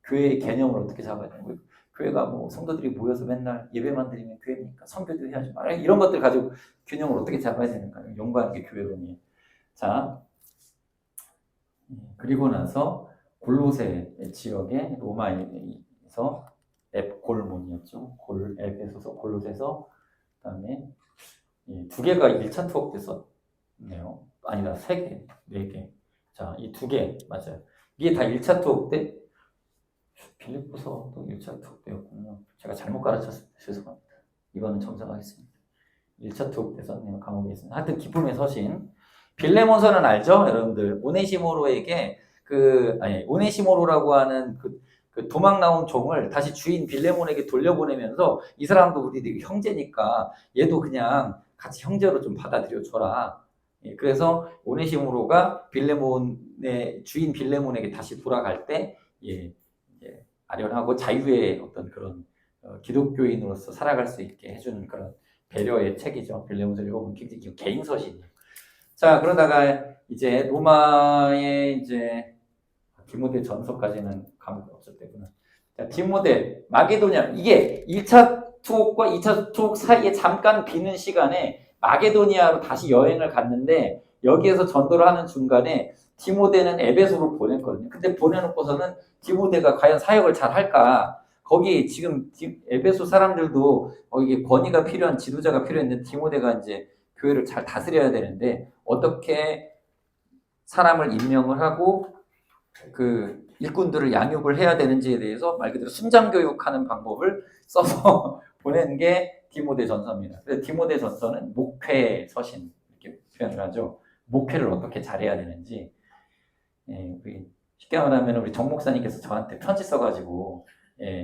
교회의 개념을 어떻게 잡아야 되는, 교회가 뭐 성도들이 모여서 맨날 예배만 드리면 교회입니까? 선교도 해야지. 이런 것들 가지고 균형을 어떻게 잡아야 되는가 연구하는 게 교회론이에요. 자, 그리고 나서 골로새 지역의 로마에서 앱골몬이었죠. 에베소서, 골로새서, 그 다음에 2개가 1차 투옥 때 썼네요. 아니다, 3개, 4개. 자, 이 2개, 맞아요. 이게 다 1차 투옥 때, 빌립보서도 1차 투옥 때였군요. 제가 잘못 가르쳤어요. 죄송합니다. 이거는 정정하겠습니다. 1차 투옥 때 썼네요. 감옥에 있습니다. 하여튼 기쁨의 서신. 빌레몬서는 알죠? 여러분들. 오네시모로에게 오네시모로라고 하는 그 도망 나온 종을 다시 주인 빌레몬에게 돌려보내면서 이 사람도 우리 형제니까 얘도 그냥 같이 형제로 좀 받아들여 줘라. 그래서 오네시모로가 빌레몬의 주인 빌레몬에게 다시 돌아갈 때 아련하고 자유의 어떤 그런 기독교인으로서 살아갈 수 있게 해주는 그런 배려의 책이죠. 빌레몬서 읽어보면 굉장히 개인 서신이에요. 자, 그러다가 이제 로마의 이제 디모데 전서까지는 감옥이 없을 때구나. 자, 디모데, 마게도냐, 이게 1차 투옥과 2차 투옥 사이에 잠깐 비는 시간에 마게도니아로 다시 여행을 갔는데 여기에서 전도를 하는 중간에 디모데는 에베소로 보냈거든요. 근데 보내놓고서는 디모데가 과연 사역을 잘 할까? 거기 지금 에베소 사람들도 거기에 권위가 필요한 지도자가 필요했는데 디모데가 이제 교회를 잘 다스려야 되는데 어떻게 사람을 임명을 하고 그 일꾼들을 양육을 해야 되는지에 대해서 말 그대로 순장 교육하는 방법을 써서 보낸 게 디모데전서입니다. 그래서 디모데전서는 목회 서신 이렇게 표현을 하죠. 목회를 어떻게 잘해야 되는지. 우리 쉽게 말하면 우리 정 목사님께서 저한테 편지 써가지고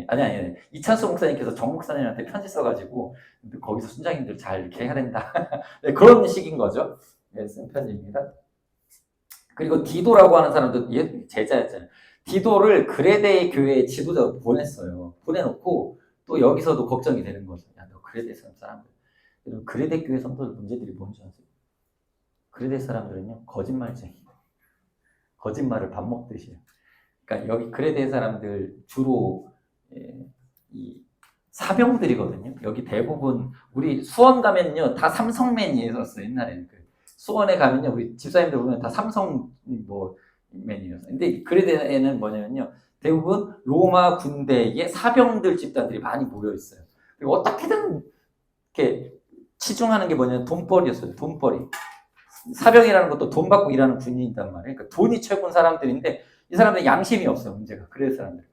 아니 이찬수 목사님께서 정 목사님한테 편지 써가지고 거기서 순장님들 잘 이렇게 해야 된다. 네, 그런 식인 거죠. 쓴 편지입니다. 그리고 디도라고 하는 사람도 얘 제자였잖아요. 디도를 그레데 교회 지도자로 보냈어요. 보내놓고 또 여기서도 걱정이 되는 거죠. 야, 너 그레데 사람들. 그레데 교회 성도들 문제들이 뭔지 아세요? 그레데 사람들은요, 거짓말쟁이. 거짓말을 밥 먹듯이 해요. 그러니까 여기 그레데 사람들 주로 이 사병들이거든요. 여기 대부분 우리 수원 가면요 다 삼성맨이었어요. 옛날에는 수원에 가면요 우리 집사님들 보면 다 삼성 뭐 맨이었어요. 근데 그레데에는 뭐냐면요 대부분 로마 군대의 사병들 집단들이 많이 모여 있어요. 그리고 어떻게든 이렇게 치중하는 게 뭐냐면 돈벌이였어요. 돈벌이. 사병이라는 것도 돈 받고 일하는 군인이단 말이에요. 그러니까 돈이 최고인 사람들인데 이 사람들은 양심이 없어요. 문제가. 그래서 사람들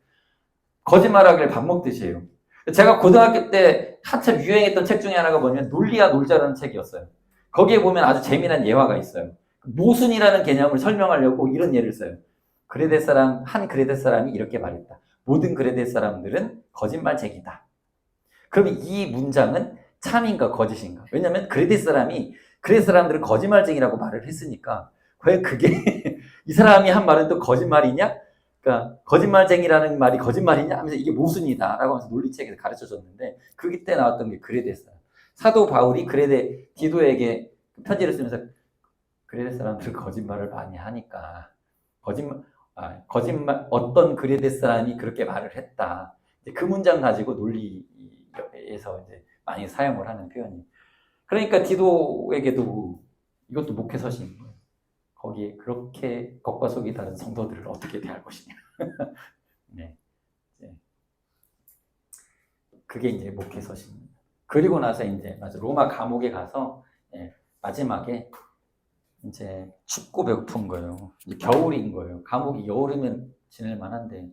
거짓말하기를 밥 먹듯이 해요. 제가 고등학교 때 한참 유행했던 책 중에 하나가 뭐냐면 논리야 놀자라는 책이었어요. 거기에 보면 아주 재미난 예화가 있어요. 모순이라는 개념을 설명하려고 이런 예를 써요. 한 그레데 사람이 이렇게 말했다. 모든 그레데 사람들은 거짓말쟁이다. 그러면 이 문장은 참인가 거짓인가? 왜냐하면 그레데 사람들은 거짓말쟁이라고 말을 했으니까 왜 그게 이 사람이 한 말은 또 거짓말이냐? 그러니까 거짓말쟁이라는 말이 거짓말이냐 하면서 이게 모순이다라고 하면서 논리책에서 가르쳐줬는데 그때 나왔던 게 그레데였어요. 사도 바울이 디도에게 편지를 쓰면서 그레데 사람들 거짓말을 많이 하니까 거짓말 어떤 그레데 사람이 그렇게 말을 했다. 그 문장 가지고 논리에서 이제 많이 사용을 하는 표현이. 그러니까 디도에게도 이것도 목회 서신인 거예요. 거기에 그렇게 겉과 속이 다른 성도들을 어떻게 대할 것이냐. 네. 그게 이제 목회 서신입니다. 그리고 나서 이제 로마 감옥에 가서 마지막에 이제 춥고 배고픈 거예요. 이제 겨울인 거예요. 감옥이 여름이면 지낼 만한데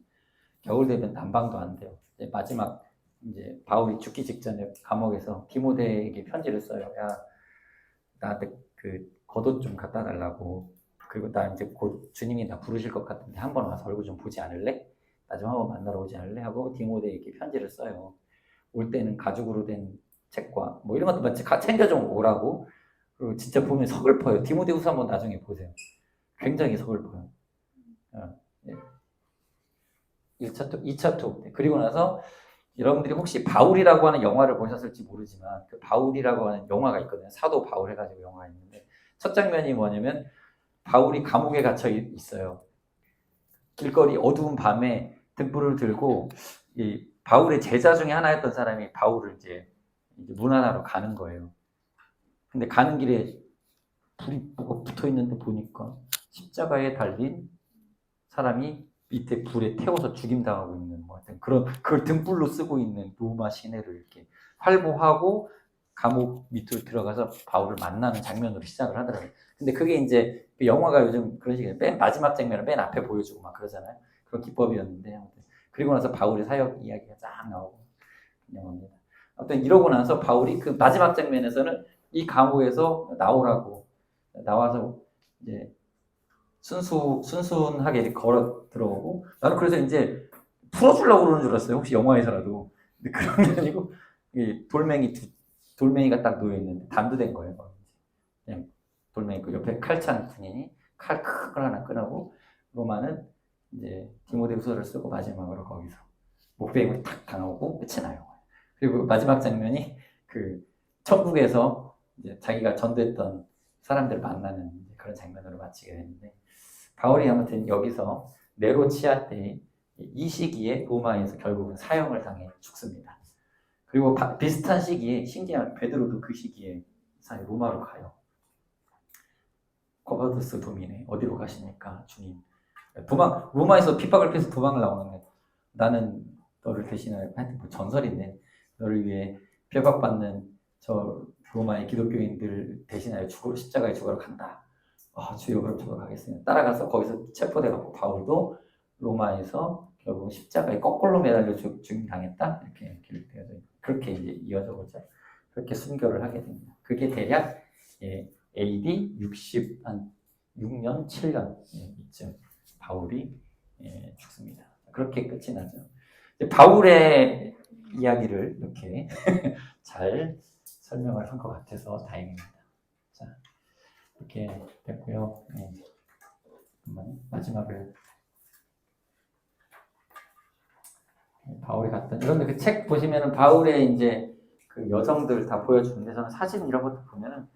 겨울 되면 난방도 안 돼요. 이제 마지막 이제 바울이 죽기 직전에 감옥에서 디모데에게 편지를 써요. 야, 나한테 그 겉옷 좀 갖다 달라고. 그리고 나 이제 곧 주님이 나 부르실 것 같은데 한번 와서 얼굴 좀 보지 않을래? 나 좀 한번 만나러 오지 않을래? 하고 디모데에게 편지를 써요. 올 때는 가죽으로 된 책과 뭐 이런 것도 챙겨 좀 오라고. 그리고 진짜 보면 서글퍼요. 디모데후서 한번 나중에 보세요. 굉장히 서글퍼요. 1차 투, 2차 투. 그리고 나서 여러분들이 혹시 바울이라고 하는 영화를 보셨을지 모르지만 그 바울이라고 하는 영화가 있거든요. 사도 바울 해가지고 영화가 있는데 첫 장면이 뭐냐면 바울이 감옥에 갇혀 있어요. 길거리 어두운 밤에 등불을 들고 이 바울의 제자 중에 하나였던 사람이 바울을 이제 문안하러 가는 거예요. 근데 가는 길에 불이 뭐가 붙어 있는데 보니까 십자가에 달린 사람이 밑에 불에 태워서 죽임당하고 있는 뭐 같은 그걸 등불로 쓰고 있는 로마 시내를 이렇게 활보하고 감옥 밑으로 들어가서 바울을 만나는 장면으로 시작을 하더라고요. 근데 그게 이제 영화가 요즘 그런 식이에요. 맨 마지막 장면을 맨 앞에 보여주고 막 그러잖아요. 그런 기법이었는데 아무튼 그리고 나서 바울의 사역 이야기가 쫙 나오고 영화입니다. 아무튼 이러고 나서 바울이 그 마지막 장면에서는 이 감옥에서 나와서 이제 순순하게 걸어 들어오고 나는 그래서 이제 풀어주려고 그러는 줄 알았어요. 혹시 영화에서라도. 근데 그런 게 아니고 돌멩이가 딱 놓여 있는데 단두된 거예요. 그냥 돌멩이 그 옆에 칼찬 군인이 칼 큰 걸 하나 끄라고 로마는 이제 디모데후서를 쓰고 마지막으로 거기서 목베임을 탁 당하고 끝이 나요. 그리고 마지막 장면이 그 천국에서 이제 자기가 전도했던 사람들을 만나는 그런 장면으로 마치게 되는데 바울이 아무튼 여기서 네로 치하 때 이 시기에 로마에서 결국은 사형을 당해 죽습니다. 그리고 비슷한 시기에 신기한 베드로도 그 시기에 로마로 가요. 코바두스 도미네 어디로 가십니까 주님? 로마에서 핍박을 피해서 도망을 나오는데 나는 너를 대신하여 하여튼 뭐 전설인데 너를 위해 핍박받는 저 로마의 기독교인들 대신하여 십자가에 죽으러 간다. 주여 그럼 저도 가겠습니다. 따라가서 거기서 체포돼갖고 바울도 로마에서 결국 십자가에 거꾸로 매달려 죽임당했다 이렇게 기록되어져 그렇게 이제 이어져 보죠. 그렇게 순교를 하게 됩니다. 그게 대략 AD 66년 7년 이쯤 바울이 죽습니다. 그렇게 끝이 나죠. 바울의 이야기를 이렇게 잘 설명을 한 것 같아서 다행입니다. 자, 이렇게 됐고요. 마지막을 바울이 갔던 여러분들 그 책 보시면은 바울의 이제 그 여정들 다 보여주는데 저는 사진 이런 것도 보면은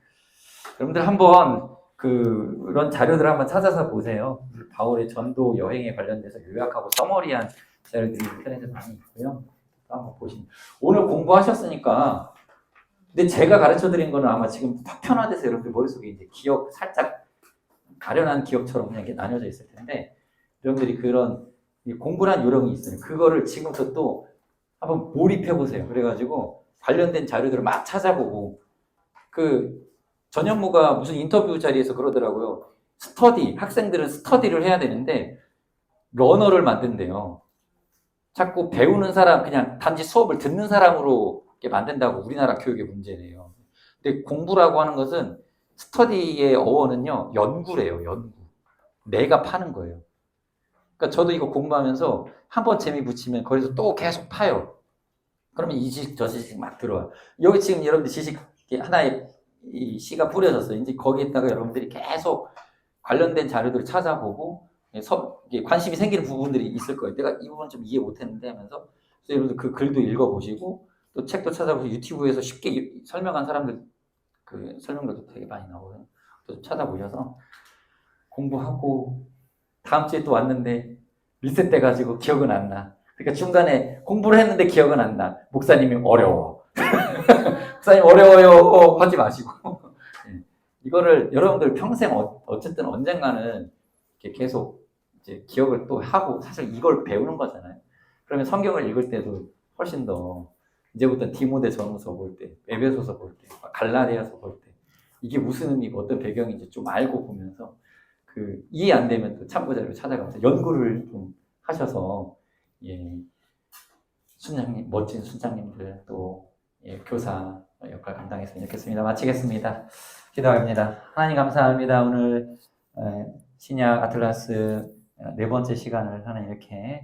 여러분들 한번 그런 자료들 한번 찾아서 보세요. 바울의 전도 여행에 관련돼서 요약하고 서머리한 자료들이 인터넷에 많이 있고요. 한번 보시면 오늘 공부하셨으니까 근데 제가 가르쳐 드린 거는 아마 지금 파편화돼서 여러분들 머릿속에 이제 기억 살짝 가련한 기억처럼 그냥 이렇게 나뉘어져 있을 텐데 여러분들이 그런 공부란 요령이 있어요. 그거를 지금부터 또 한번 몰입해 보세요. 그래가지고 관련된 자료들을 막 찾아보고 그 전현무가 무슨 인터뷰 자리에서 그러더라고요. 학생들은 스터디를 해야 되는데 러너를 만든대요. 자꾸 배우는 사람 그냥 단지 수업을 듣는 사람으로 만든다고 우리나라 교육의 문제네요. 근데 공부라고 하는 것은 스터디의 어원은요 연구래요. 연구. 내가 파는 거예요. 그러니까 저도 이거 공부하면서 한번 재미 붙이면 거기서 또 계속 파요. 그러면 이 지식 저 지식 막 들어와요. 여기 지금 여러분들 지식 하나의 이 씨가 뿌려졌어요. 이제 거기에다가 여러분들이 계속 관련된 자료들을 찾아보고 관심이 생기는 부분들이 있을 거예요. 내가 이 부분 좀 이해 못했는데 하면서 여러분들 그 글도 읽어보시고 또 책도 찾아보시고 유튜브에서 쉽게 설명한 사람들 그 설명들도 되게 많이 나오거든요. 또 찾아보셔서 공부하고 다음 주에 또 왔는데 리셋돼가지고 기억은 안 나. 그러니까 중간에 공부를 했는데 기억은 안 나. 목사님이 어려워. 목사님 어려워요. 하지 마시고. 이거를 여러분들 평생 어쨌든 언젠가는 이렇게 계속 이제 기억을 또 하고 사실 이걸 배우는 거잖아요. 그러면 성경을 읽을 때도 훨씬 더 이제부터 디모데 전후서 볼 때, 에베소서 볼 때, 갈라디아서 볼 때 이게 무슨 의미고 어떤 배경인지 좀 알고 보면서 그 이해 안 되면 또 참고 자료 찾아가면서 연구를 좀 하셔서 순장님 멋진 순장님들 또 교사 역할 감당했으면 좋겠습니다. 마치겠습니다. 기도합니다. 하나님 감사합니다. 오늘 신약 아틀라스 네 번째 시간을 하나님 이렇게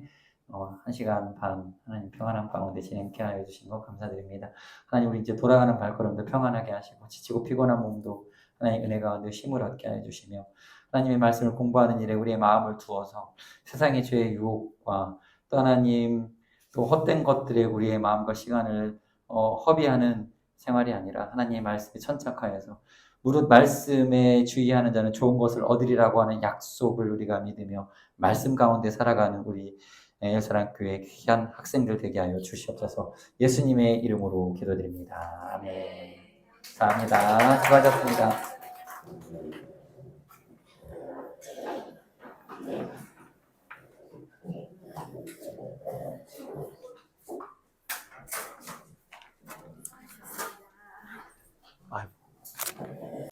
1시간 반 하나님 평안한 가운데 진행케 하여 주신 것 감사드립니다. 하나님 우리 이제 돌아가는 발걸음도 평안하게 하시고 지치고 피곤한 몸도 하나님 은혜 가운데 힘을 얻게 하여 주시며 하나님의 말씀을 공부하는 일에 우리의 마음을 두어서 세상의 죄의 유혹과 또 하나님 또 헛된 것들에 우리의 마음과 시간을 허비하는 생활이 아니라 하나님의 말씀에 천착하여서 무릇 말씀에 주의하는 자는 좋은 것을 얻으리라고 하는 약속을 우리가 믿으며 말씀 가운데 살아가는 우리 엘사랑교회 귀한 학생들 되게 하여 주시옵소서. 예수님의 이름으로 기도드립니다. 아멘. 감사합니다. 수고하셨습니다.